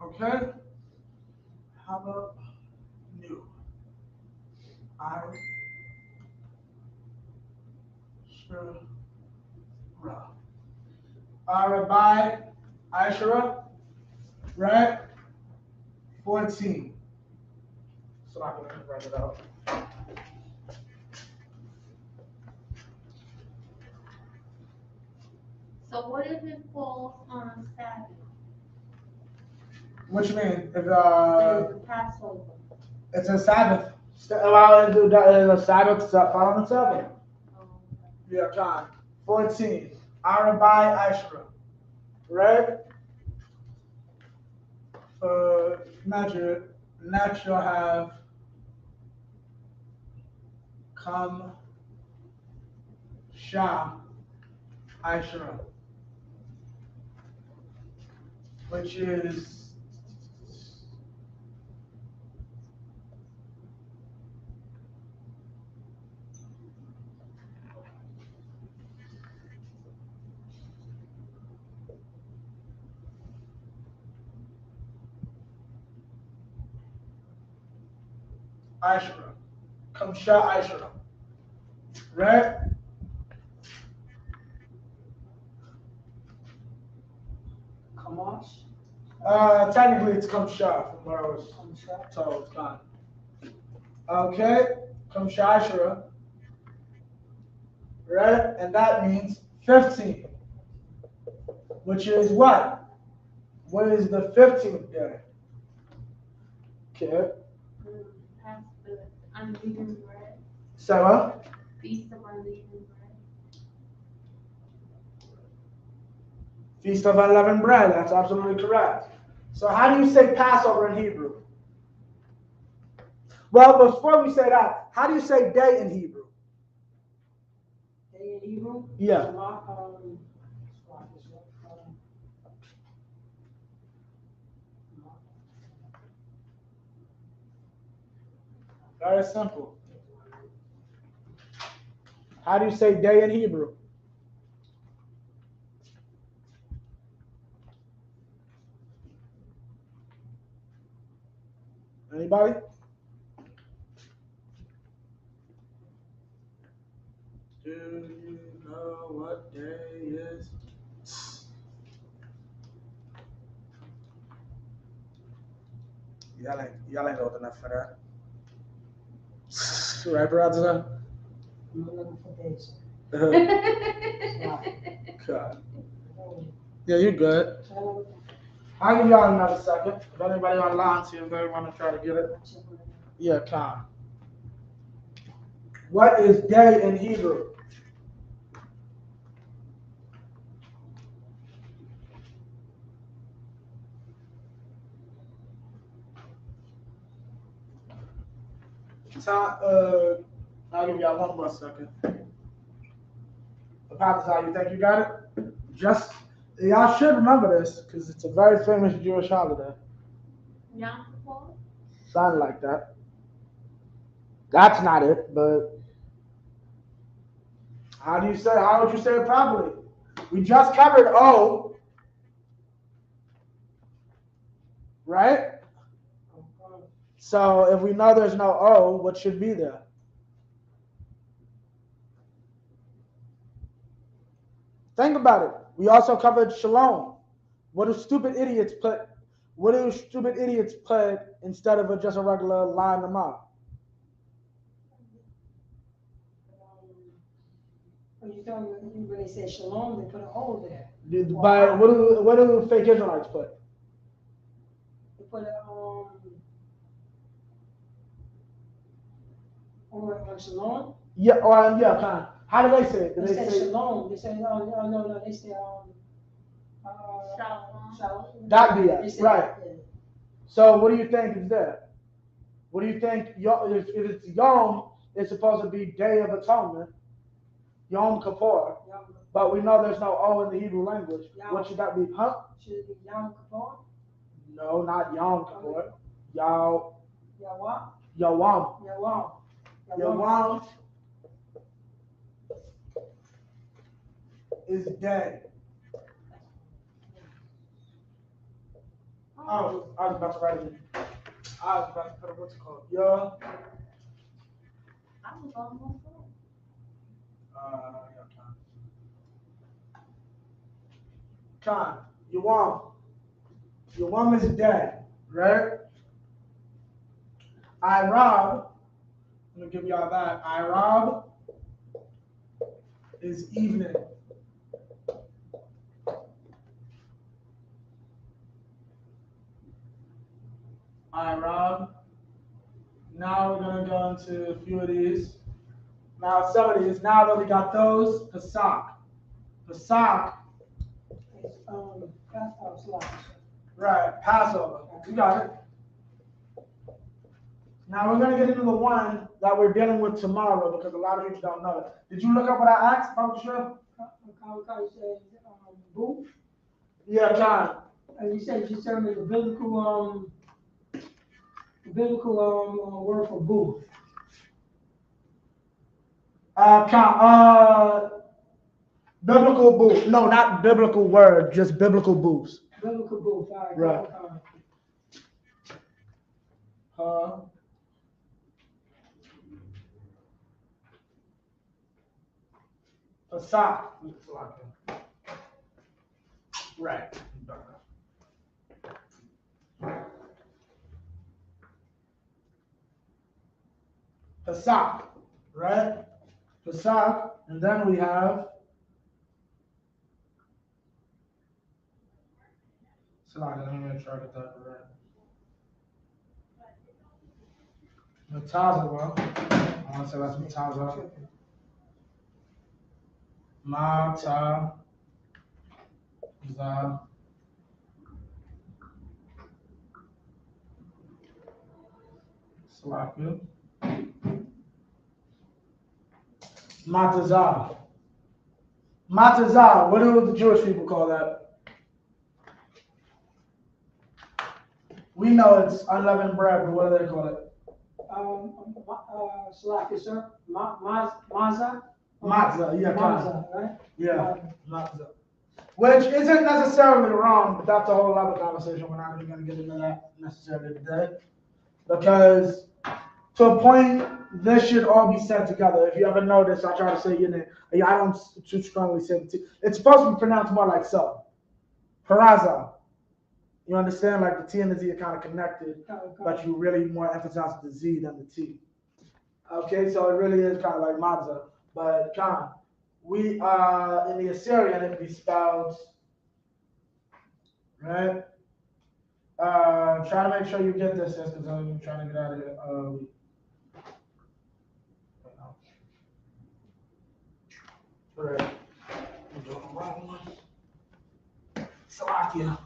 Okay. How about new? Arabai, Aishara, right? 14. So I can write it out. So what if it falls on a Sabbath? What you mean? If The Passover. it's a Sabbath. Well, it's a Sabbath following the Sabbath. Yeah, John. 14. Arabai, Aishra. Right? Measure it. Next you'll have come Shah Aishra, which is Aishra. Come Shah Aishra. Right? Kamash? Technically it's come Shah from where I was told. It's gone. Okay, come Shah Aishra. Right? And that means 15. Which is what? What is the 15th day? Okay. That's the unleavened bread. Say what? Feast of unleavened bread. Feast of Unleavened Bread. That's absolutely correct. So how do you say Passover in Hebrew? Well, before we say that, how do you say day in Hebrew? Day in Hebrew? Yeah. Very simple. How do you say day in Hebrew? Anybody? Do you know what day is? Y'all ain't old enough for that. Right, brother? I'm looking for days. God. Yeah, you're good. I'll give y'all another second. If anybody online see if they want to try to get it. Yeah, come. What is day in Hebrew? I'll give y'all one more second. How you think you got it? Just y'all should remember this because it's a very famous Jewish holiday. Yom Kippur? Something like that. That's not it, but how would you say it properly? We just covered O, right? So if we know there's no O, what should be there? Think about it. We also covered shalom. What do stupid idiots put instead of just a regular line them out? When you tell me when they say shalom, they put an O there. But what do fake Israelites put? They put a on shalom. Yeah, kind of. How do they say it? Do They say shalom. They say no. They say Shalom. That be it, They say, right? yeah. So what do you think is there? What do you think? If it's Yom, it's supposed to be Day of Atonement, Yom Kippur. But we know there's no O in the Hebrew language. Yom. What should that be? Huh? Should it be Yom Kippur? No, not Yom Kippur. Yawam. Yawam. Yawam is day. I was about to write it. I was about to put what's it called? Yeah. I was almost there. Con. Yawam is day, right? Irab, I'm gonna give y'all that. Irab is evening. Irab. Now we're gonna go into a few of these. Now some of these. Now that we got those, Pesach. Pesach. Right, Passover. You got it. Now we're gonna get into the one that we're dealing with tomorrow because a lot of people don't know it. Did you look up what I asked, Papa Shrew? Boo? Yeah, John. And you said you determined the biblical word for boo. Biblical booth. No, not biblical word, just biblical booths. Biblical booth. All right. Pesach. Right. Pesach, right? Pesach, and then we have Slide, let me make sure I get that right. Matazawa. I want to say that's Matazawa. Mata. Za. Slaku. Matazah. Matazah. What do the Jewish people call that? We know it's unleavened bread, but what do they call it? Salaki, sir. Maza? Matzah, yeah, Maza, right? Yeah, matzah. Which isn't necessarily wrong, but that's a whole other conversation. We're not even going to get into that necessarily today. Because to a point, this should all be said together. If you ever notice, I try to say your name. I don't too strongly say the T. It's supposed to be pronounced more like so. Peraza. You understand? Like the T and the Z are kind of connected, but you really more emphasize the Z than the T. Okay, so it really is kind of like matzah. But Khan, we in the Assyrian it would be spelled, right? Try to make sure you get this, because I'm trying to get out of here. Right. I'm doing the wrong one. Slovakia.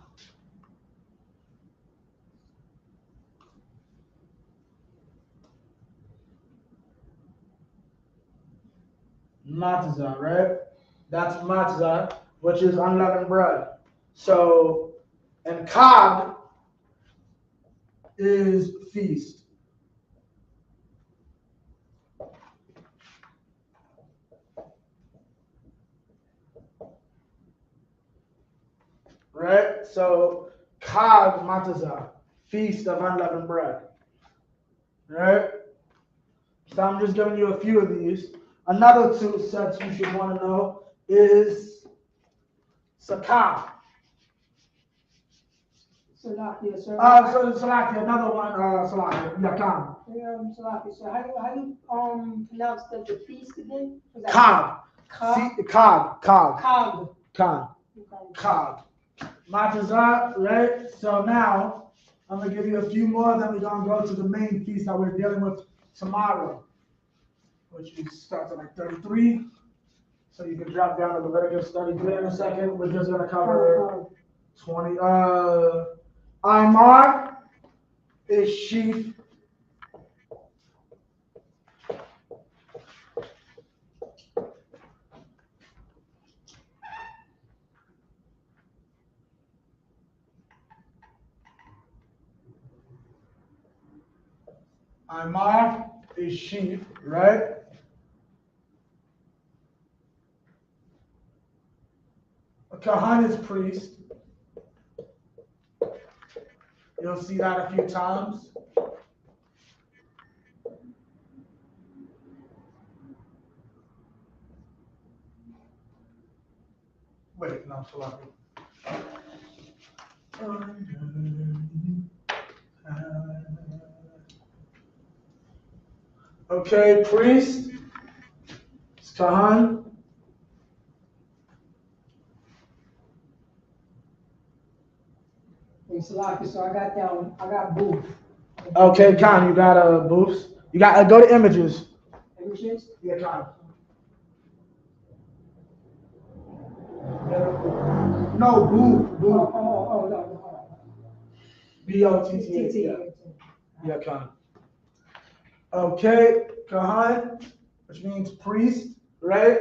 Matzah, right? That's matzah, which is unleavened bread. So, and kag is feast. Right? So, kag matzah, feast of unleavened bread. Right? So I'm just giving you a few of these. Another two sets you should want to know is Sakah. Salakia, sir. Salakia, another one, Salakia, Yakam. Salakia, sir. How you pronounce the feast again? Kag. Kag. Kag. Kag. Matazah, right? So now, I'm going to give you a few more, then we're going to go to the main feast that we're dealing with tomorrow, which starts at like 33. So you can drop down to Leviticus 33 in a second. We're just going to cover 20. Imar is sheep. Imar is sheep, right? A Kahan is priest. You'll see that a few times. Wait, no, Salaki. Okay, priest. It's Kahan. Salaki, so I got booth. Okay, Khan, you got booths. You got go to images. Images? Yeah, Khan. No, booth. No. B-O-T-T-H. Yeah, Khan. Okay, Kahan, which means priest, right?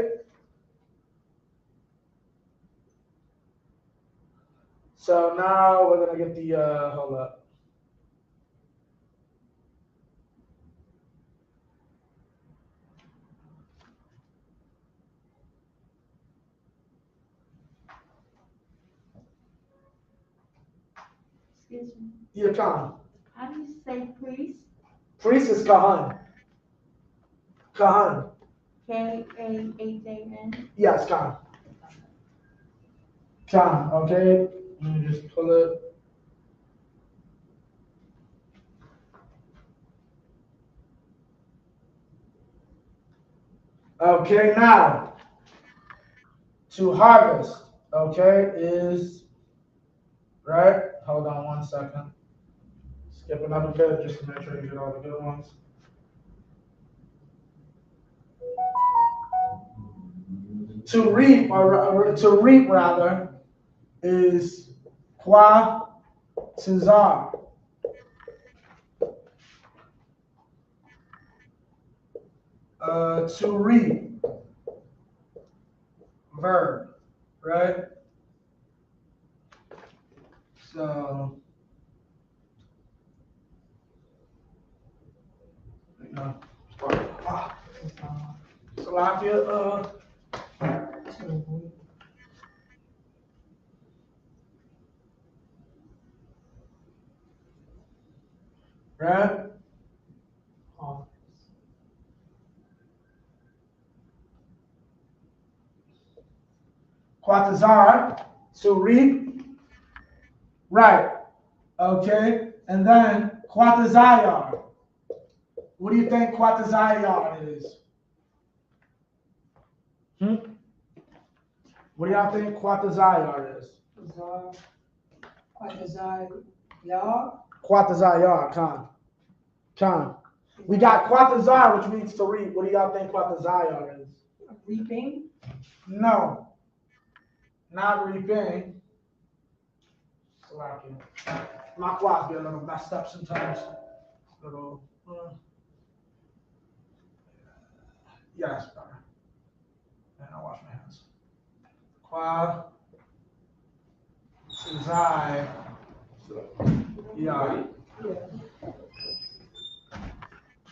So now we're gonna get the hold up. Excuse me. Yeah, Khan. How do you say priest? Priest is Kahan. Kahan. K-A-H-A-N? Yes, Khan. Khan, okay. Let me just pull it. Okay, now to harvest, okay, is right. Hold on 1 second. Skip another bit just to make sure you get all the good ones. To reap, or to reap rather, is quatizar. To reap, verb, right? So, Slovakia, right? Quatizar, to reap, right? Okay, and then quatizayar. What do you think quatizayar is? What do y'all think quatizayar is? Quatizayar, Khan. We got quatizar, which means to reap. What do y'all think quatizayar is? Reaping? No, not reaping. My clock get a little messed up sometimes. Yes, brother. And I'll wash my hands. Quatizayar.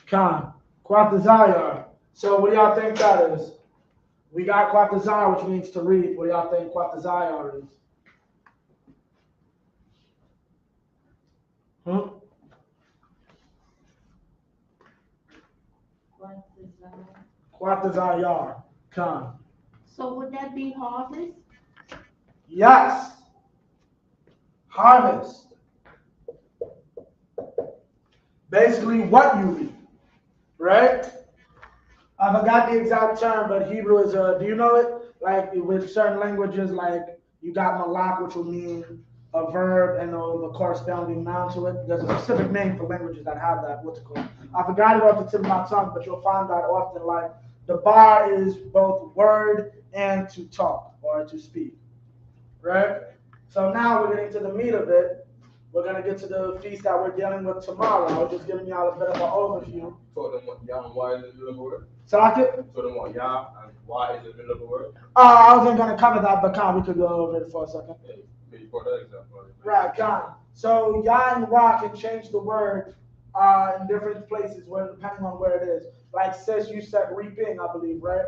Khan. Quatizayar. So what do y'all think that is? We got quatizar, which means to reap. What do y'all think quatizayar is? Quatizayar. Khan. So would that be harvest? Yes. Harvest. Basically what you reap, right? I forgot the exact term, but Hebrew is, do you know it? Like with certain languages, like you got malak, which will mean a verb and the corresponding noun to it. There's a specific name for languages that have that, what's it called? I forgot it off the tip of my tongue, but you'll find that often, like the bar is both word and to talk or to speak, right? So now we're getting to the meat of it. We're going to get to the feast that we're dealing with tomorrow. I was just giving y'all a bit of an overview. Told them what Yah and why is the middle of a word. So I could. Told them what Yah and why is the middle of a word. I wasn't going to cover that, but we could go over it for a second. Maybe for that example. Right, So Yah and Wah can change the word in different places, depending on where it is. Like sis, you said reaping, I believe, right?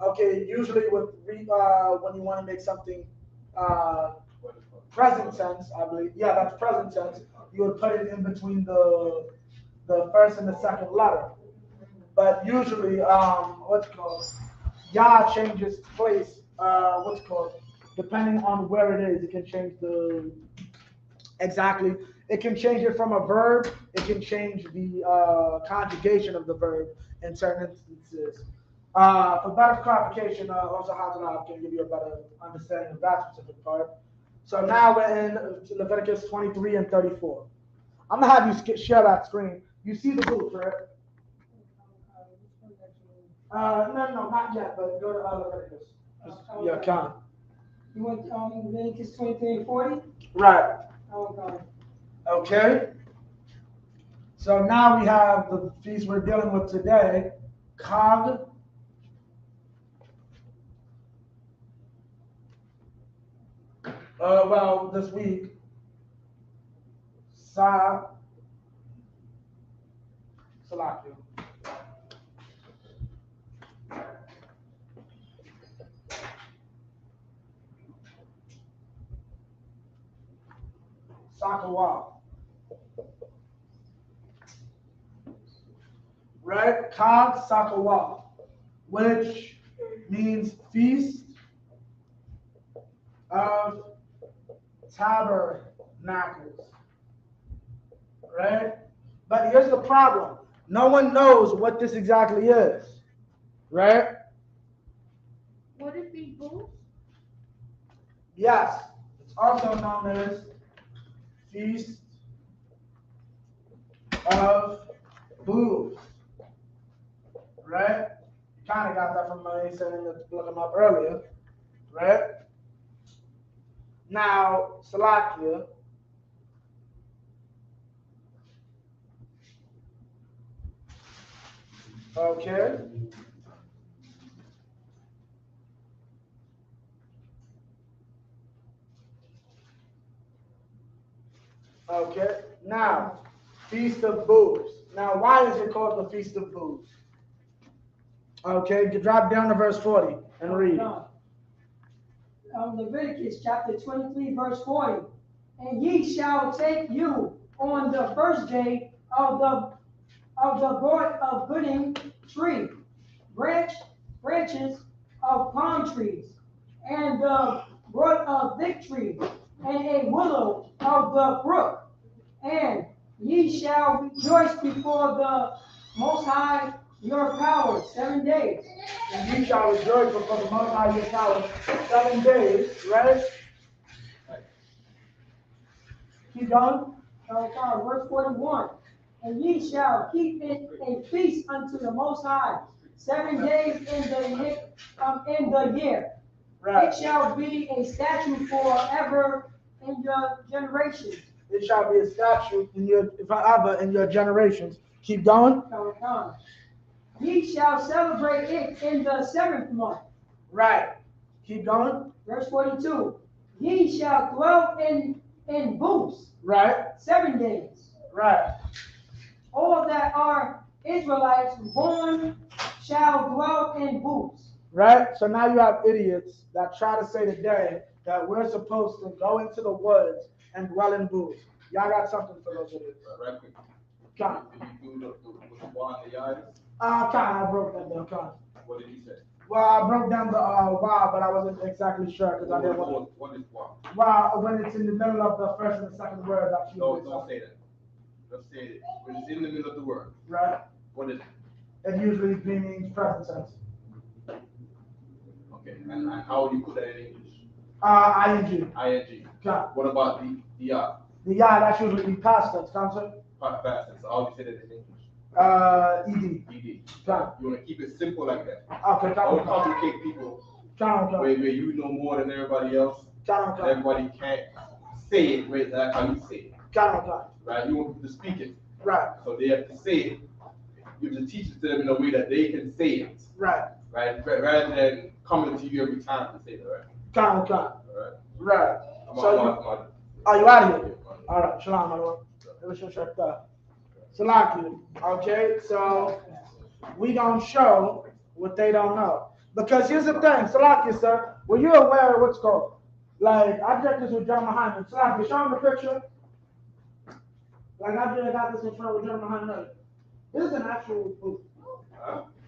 Okay, usually with when you want to make something present tense, I believe. Yeah, that's present tense. You would put it in between the first and the second letter. But usually, Yah changes place. Depending on where it is, it can change exactly. It can change it from a verb. It can change the conjugation of the verb in certain instances. For better clarification, also Hazanah can give you a better understanding of that specific part. So now we're in Leviticus 23 and 34. I'm going to have you share that screen. You see the booth, right? No, not yet, but go to Leviticus. Yeah, count. You want Leviticus 23 and 40? Right. Okay. Okay. So now we have the feast we're dealing with today, Chag. This week, Salakia. Sakawa. Right? Chag Sakawa, which means feast of tabernacles. Right? But here's the problem. No one knows what this exactly is. Right? Would it be booths? Yes. It's also known as Feast of Booths. Right? You kind of got that from my saying to look them up earlier. Right? Now, Salakia. Okay. Okay. Now, Feast of Booths. Now, why is it called the Feast of Booths? Okay, you drop down to verse 40 and read. Leviticus chapter 23, verse 40. And ye shall take you on the first day of the gourd of gooding tree, branches of palm trees, and the broad of fig trees, and a willow of the brook, and ye shall rejoice before the Most High your power 7 days. And ye shall rejoice before the Most High your power 7 days, right? Keep going. Verse 41. And ye shall keep it a feast unto the Most High 7 days in the year. Right. It shall be a statute forever in your generations. It shall be a statute in your forever in your generations. Keep going. Ye shall celebrate it in the 7th month. Right. Keep going. Verse 42. Ye shall dwell in booths. Right. 7 days. Right. All that are Israelites born shall dwell in booths. Right. So now you have idiots that try to say today that we're supposed to go into the woods and dwell in booths. Y'all got something for those idiots. Right quick. Come. Did you do the one in the yard? I broke that down. Come. What did you say? Well, I broke down the why, but I wasn't exactly sure because I didn't want. What is why? Well, when it's in the middle of the first and the second word, that's Don't say that. Just say it. When it's in the middle of the word. Right. What is it? It usually means present tense. Okay. And how do you put that in English? ing. ING. Okay. What about the The that's usually past tense, concept. past tense. So how do you say that in English? Ed. ED. Okay. You want to keep it simple like that. Okay. Don't complicate people where you know more than everybody else. And everybody can't say it like how you say it. Right? You want people to speak it. Right. So they have to say it. You have to teach it to them in a way that they can say it. Right. Right? Rather than coming to you every time to say it, right? Right. Right. I'm So are you out of here? All right. Shalom, my lord. Salaki. Okay. So we gonna show what they don't know. Because here's the thing, Salaki, sir. Were you aware of what's called? Like, I did this with John Muhammad. Salaki, show him the picture. Like, I just got this in front with John Muhammad. This is an actual booth.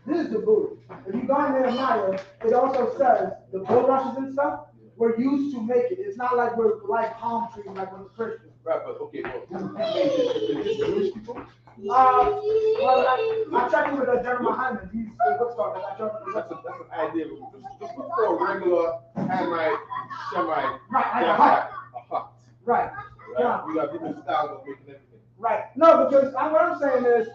This is the booth. If you go in there now, it also says the bulrushes and stuff were used to make it. It's not like we're like palm trees, like when it's Christian. Right, but okay, well, is this Jewish people? Well, I checked with John Muhammad. He's what's called That's an idea. Just before regular Hamite, Shemite, right, like a hut. A hut. Right. Yeah. You got different styles of making everything. Right. No, because what I'm saying is,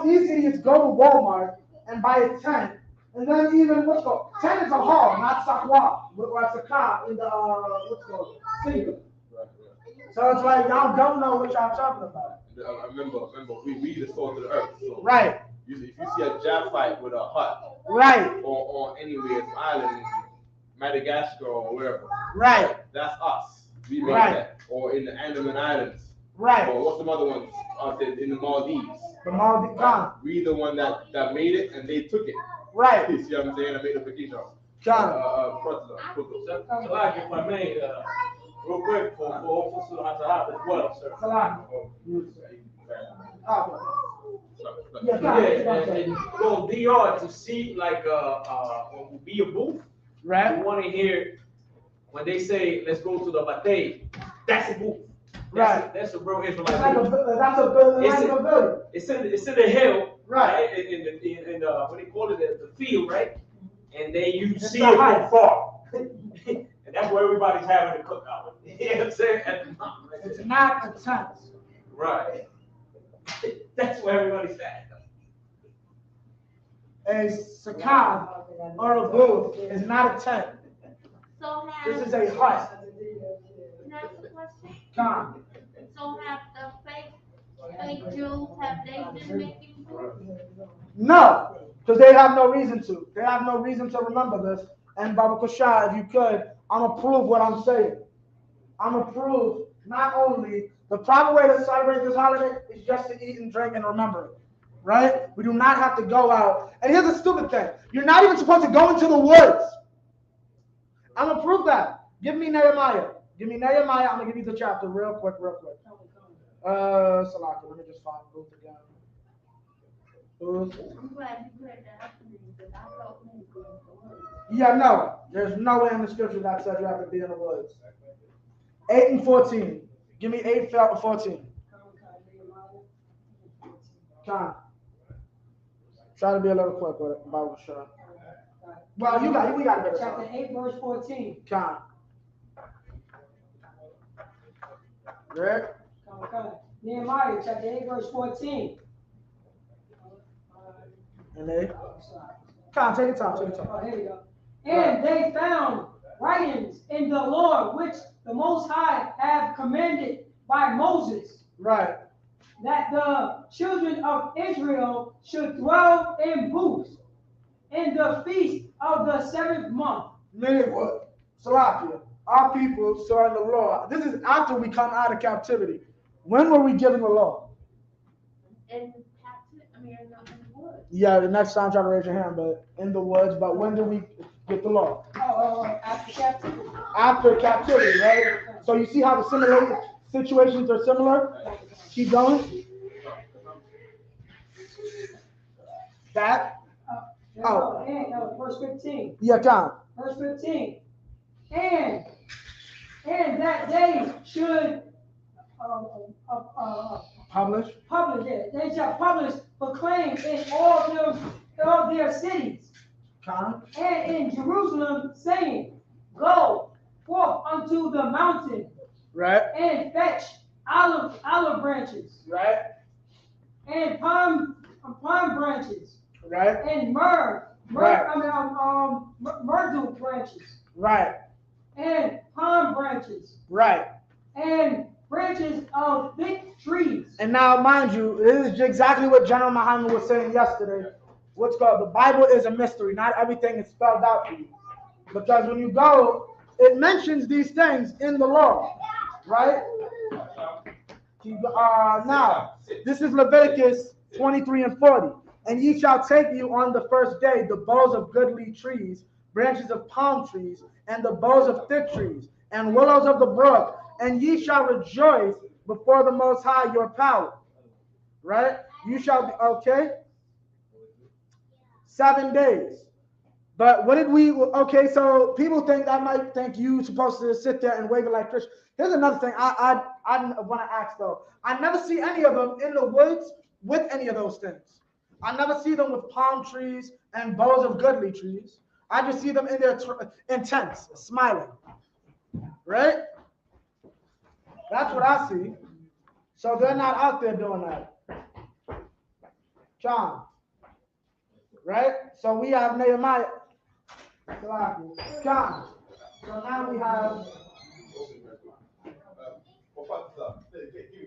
these idiots go to Walmart and buy a tent, and then even what's called tent is a hall, not sakwa, or sakah in the what's called singular. Right. So it's like y'all don't know what y'all talking about. I remember, we the salt of the earth. So right. If you see a Japhite with a hut, right, or anywhere, island, Madagascar or wherever, right, that's us. We made that. Or in the Andaman Islands, right. Or what's some other ones out there in the Maldives? The Maldives. Right. We the one that made it, and they took it. Right. You see what I'm saying? I made a vacation. Like, if I may, real quick, for Officer Hatahab as well, sir. And go DR to see, like, be a booth. Right. You want to hear when they say, let's go to the Batey, that's a booth. Right. That's a real Israelite. That's a building. It's in the hill, right? In the what do you call it? The field, right? And then you see it from far. And And that's where everybody's having a cookout. You know what I'm saying? At the mountain. It's not a tent. Right. That's where everybody's at. A sukkah or a booth is not a tent. So This have, is a hut. can I ask a question? Con. So have the fake Jews, have they been making booths? No, because they have no reason to. They have no reason to remember this. And Baba Kushah, if you could, I'm gonna prove what I'm saying. I'm gonna prove not only the proper way to celebrate this holiday is just to eat and drink and remember it. Right? We do not have to go out. And here's the stupid thing. You're not even supposed to go into the woods. I'm going to prove that. Give me Nehemiah. Give me Nehemiah. I'm going to give you the chapter real quick. Salaki, let me just find Booth again. Booth. I'm glad you read that afternoon, because I thought maybe going to the woods. Yeah, no. There's nowhere in the scripture that says you have to be in the woods. 8 and 14. Give me 8 and 14. Con. Try to be a little quick with it, Bible sure. Well, we got it. Chapter 8, verse 14. Con. Right? Come. Nehemiah, chapter 8, verse 14. And they? Con, take your time. Oh, here we go. And they found writings in the Lord, which the Most High have commanded by Moses. Right. That the children of Israel should dwell in booths in the feast of the 7th month. Meaning what? Salakia. Our people saw in the law. This is after we come out of captivity. When were we given the law? In captivity, in the woods. Yeah, the next time try to raise your hand, but in the woods. But when did we get the law? After captivity. After captivity, right? So you see how the similar situations are similar? Keep going. That? Verse 15. Yeah, come. Verse 15. And that they should Publish. publish it. They shall publish, proclaim in all their cities. Come. And in Jerusalem, saying, Go forth unto the mountain, Right. and fetch olive branches, Right. and palm branches, Right. and myrtle branches, Right. and palm branches, Right. and branches of thick trees. And now, mind you, this is exactly what John Muhammad was saying yesterday. What's called the Bible is a mystery. Not everything is spelled out for you. Because when you go, it mentions these things in the law, right? Now, this is Leviticus 23 and 40. And ye shall take you on the first day the boughs of goodly trees, branches of palm trees, and the boughs of thick trees, and willows of the brook, and ye shall rejoice before the Most High your power. Right? You shall be, okay? 7 days. But what did we, okay, so people think that might think you supposed to sit there and wave it like Christian. Here's another thing I want to ask though. I never see any of them in the woods with any of those things. I never see them with palm trees and boughs of goodly trees. I just see them in their in tents, smiling. Right? That's what I see. So they're not out there doing that. John. Right? So we have Nehemiah. John. So now we have.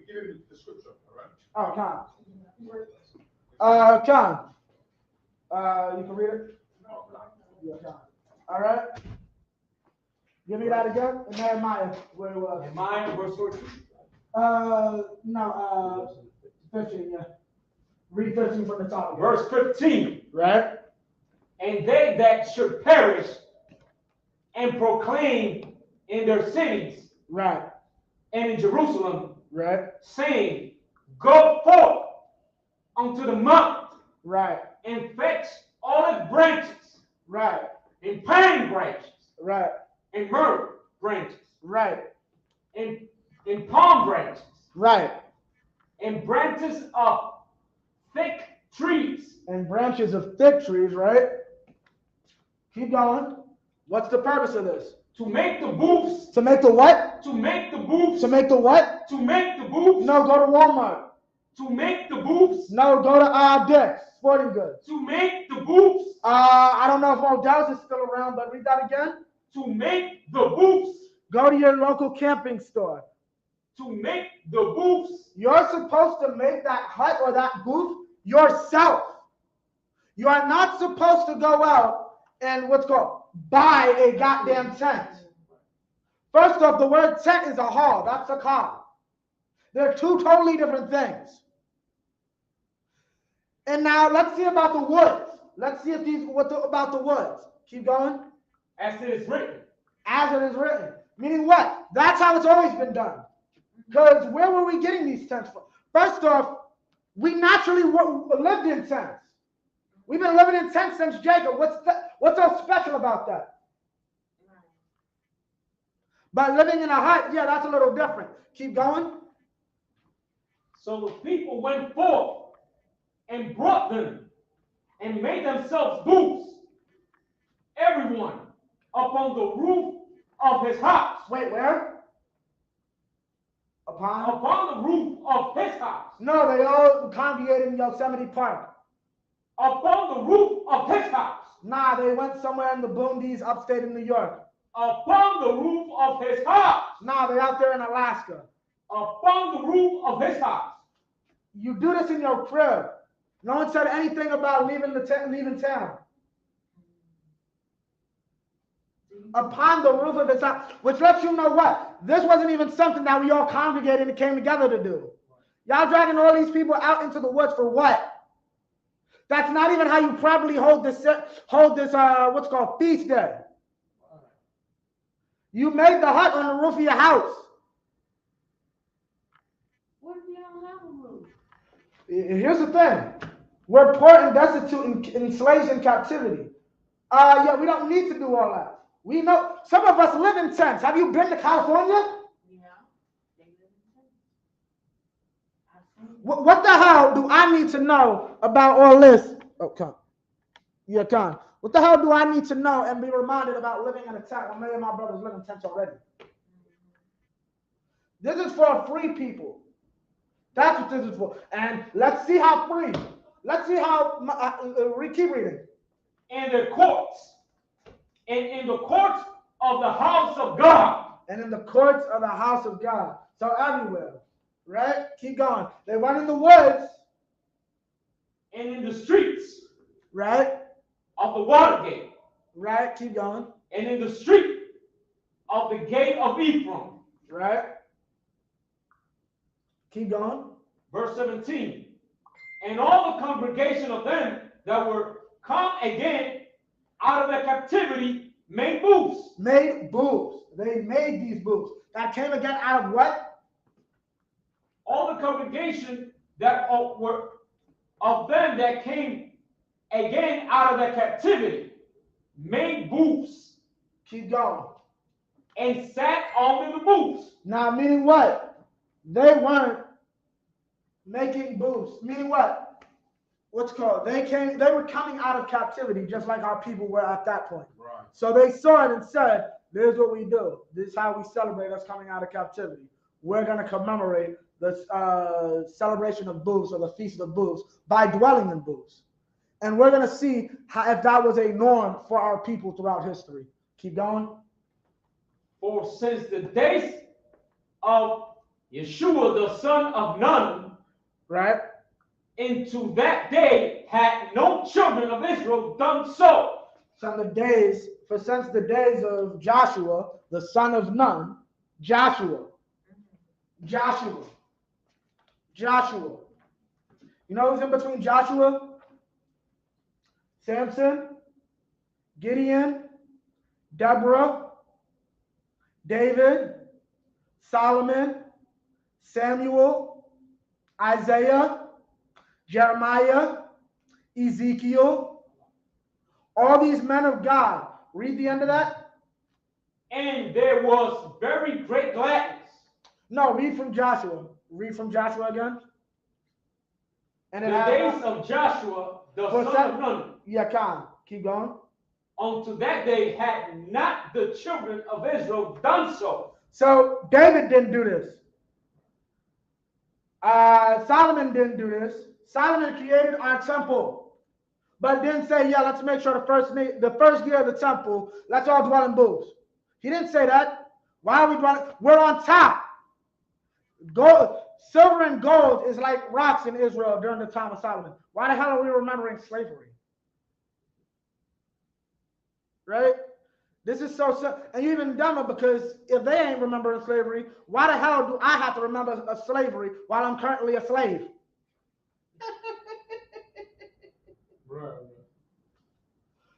Give me the scripture, all right? Oh, John. You can read it? Yeah, John. All right. Give me that again. Nehemiah, where it was. Nehemiah, verse 14. No, 15, yeah. Read 15 from the top. Verse 15. Right? And they that should perish and proclaim in their cities Right. and in Jerusalem, Right. saying, Go forth unto the mount Right. and fetch olive branches, Right. and pine branches, Right. and myrtle branches, Right. and palm branches, Right. and branches of thick trees. And branches of thick trees, right? Keep going. What's the purpose of this? To make the booths. To make the what? To make the booths. To make the what? To make the booths. No, go to Walmart. To make the booths. No, go to Dick's Sporting Goods. To make the booths. I don't know if Modell's is still around, but read that again. To make the booths. Go to your local camping store. To make the booths. You're supposed to make that hut or that booth yourself. You are not supposed to go out and what's called buy a goddamn tent. First off, the word tent is a hall. That's a car. They're two totally different things. And now let's see about the woods. Let's see if about the woods. Keep going. As it is written. As it is written. Meaning what? That's how it's always been done. Because where were we getting these tents from? First off, we naturally lived in tents. We've been living in tents since Jacob. What's so special about that? But living in a hut, yeah, that's a little different. Keep going. So the people went forth and brought them and made themselves booths, everyone upon the roof of his house. Wait, where? Upon the roof of his house. No, they all congregated in Yosemite Park. Upon the roof of his house. Nah, they went somewhere in the boonies upstate in New York. Upon the roof of his house. Nah, they're out there in Alaska. Upon the roof of his house. You do this in your crib. No one said anything about leaving town. Upon the roof of his house, which lets you know what? This wasn't even something that we all congregated and came together to do. Y'all dragging all these people out into the woods for what? That's not even how you properly hold this what's called feast day. You made the hut on the roof of your house. What if you don't have a roof? Here's the thing. We're poor and destitute and slaves in captivity. Yeah, we don't need to do all that. We know some of us live in tents. Have you been to California? Yeah, they live in tents. What the hell do I need to know about all this? Oh, come. Yeah, come. What the hell do I need to know and be reminded about living in a tent when many of my brothers live in tents already? This is for free people. That's what this is for. And let's see how free. Let's see how, keep reading. In the courts. And in the courts of the house of God. And in the courts of the house of God. So everywhere. Right? Keep going. They went in the woods. And in the streets. Right? Of the Watergate. Right? Keep going. And in the street of the gate of Ephraim. Right? Keep going. Verse 17. And all the congregation of them that were come again out of their captivity made booths. Made booths. They made these booths. That came again out of what? All the congregation that were of them that came again out of their captivity made booths. Keep going. And sat under the booths. Now, meaning what? They weren't making booths. Meaning what? What's called? They were coming out of captivity just like our people were at that point. Right. So they saw it and said, "Here's what we do. This is how we celebrate us coming out of captivity. We're going to commemorate the celebration of booths or the Feast of Booths by dwelling in booths." And we're going to see if that was a norm for our people throughout history. Keep going. For since the days of Yeshua, the son of Nun, right, into that day had no children of Israel done so. Since the days of Joshua, the son of Nun, Joshua. You know who's in between Joshua? Samson, Gideon, Deborah, David, Solomon, Samuel, Isaiah, Jeremiah, Ezekiel, all these men of God. Read the end of that. And there was very great gladness. No, read from Joshua. Read from Joshua again. And the days of Joshua, the son of Nun. Yeah, come. Keep going. unto that day had not the children of Israel done so. So David didn't do this. Solomon didn't do this. Solomon created our temple, but didn't say, yeah, let's make sure the first year of the temple, let's all dwell in booths. He didn't say that. Why are we dwelling? We're on top. Gold, silver and gold is like rocks in Israel during the time of Solomon. Why the hell are we remembering slavery? Right? This is so, and even dumber, because if they ain't remembering slavery, why the hell do I have to remember a slavery while I'm currently a slave?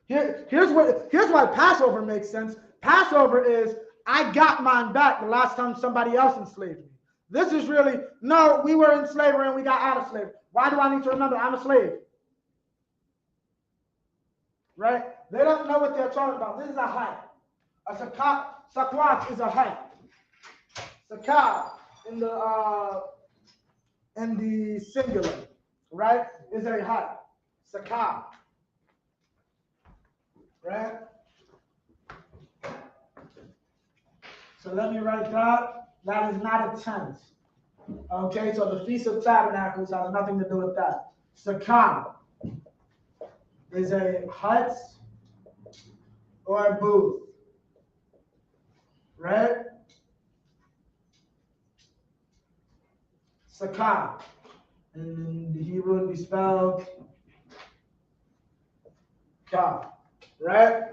Here's why Passover makes sense. Passover is, I got mine back the last time somebody else enslaved me. This is really, no, we were in slavery and we got out of slavery. Why do I need to remember I'm a slave? Right? They don't know what they're talking about. This is a hut. A sakwat is a hut. Sakah in the singular, right, is a hut. Sakah. Right? So let me write that. That is not a tent. Okay, so the Feast of Tabernacles has nothing to do with that. Sakah is a hut or a booth. Right? Sakah. In the Hebrew would be spelled Ka. Right?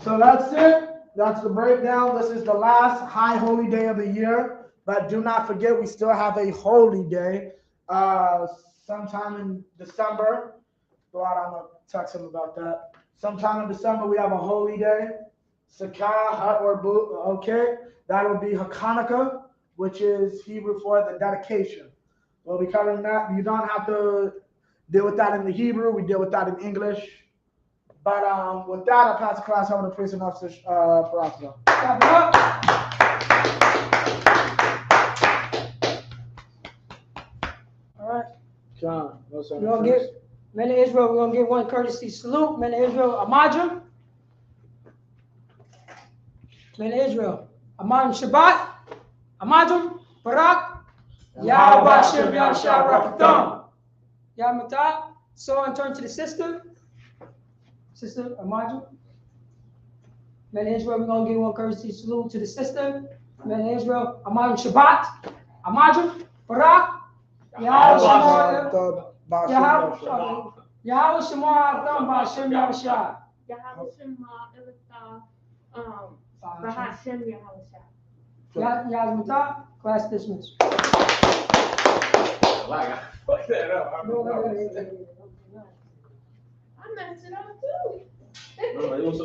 So that's it. That's the breakdown. This is the last high holy day of the year. But do not forget, we still have a holy day sometime in December. Go out, I'm going to text him about that. Sometime in December, we have a holy day. Sakah, hut or boot, okay? That will be Hanukkah, which is Hebrew for the dedication. We'll be covering that. You don't have to deal with that in the Hebrew. We deal with that in English. But with that, I'll pass the class over to Priest and Officer Perazzo. All right. John, no sir. We're going to give, men of Israel, we're going to give one courtesy salute. Men of Israel, Amadrim. Men of Israel, Amadrim Shabbat. Amadrim, Barak. Yahweh Hashem, Yahshua Rakatham. Yahmatah. So and turn to the sister. Sister Amadrim. Men of Israel, we're going to give one courtesy salute to the sister. Men of Israel, Amadrim Shabbat. Amadrim, Barak. Yahweh Shemar Atam Ba'Shem Yahushua. Yahweh Shema Elatah, B'Hashem Yahushua. Yazmata, class dismissed. Fuck that up. I messed it up too. No, it was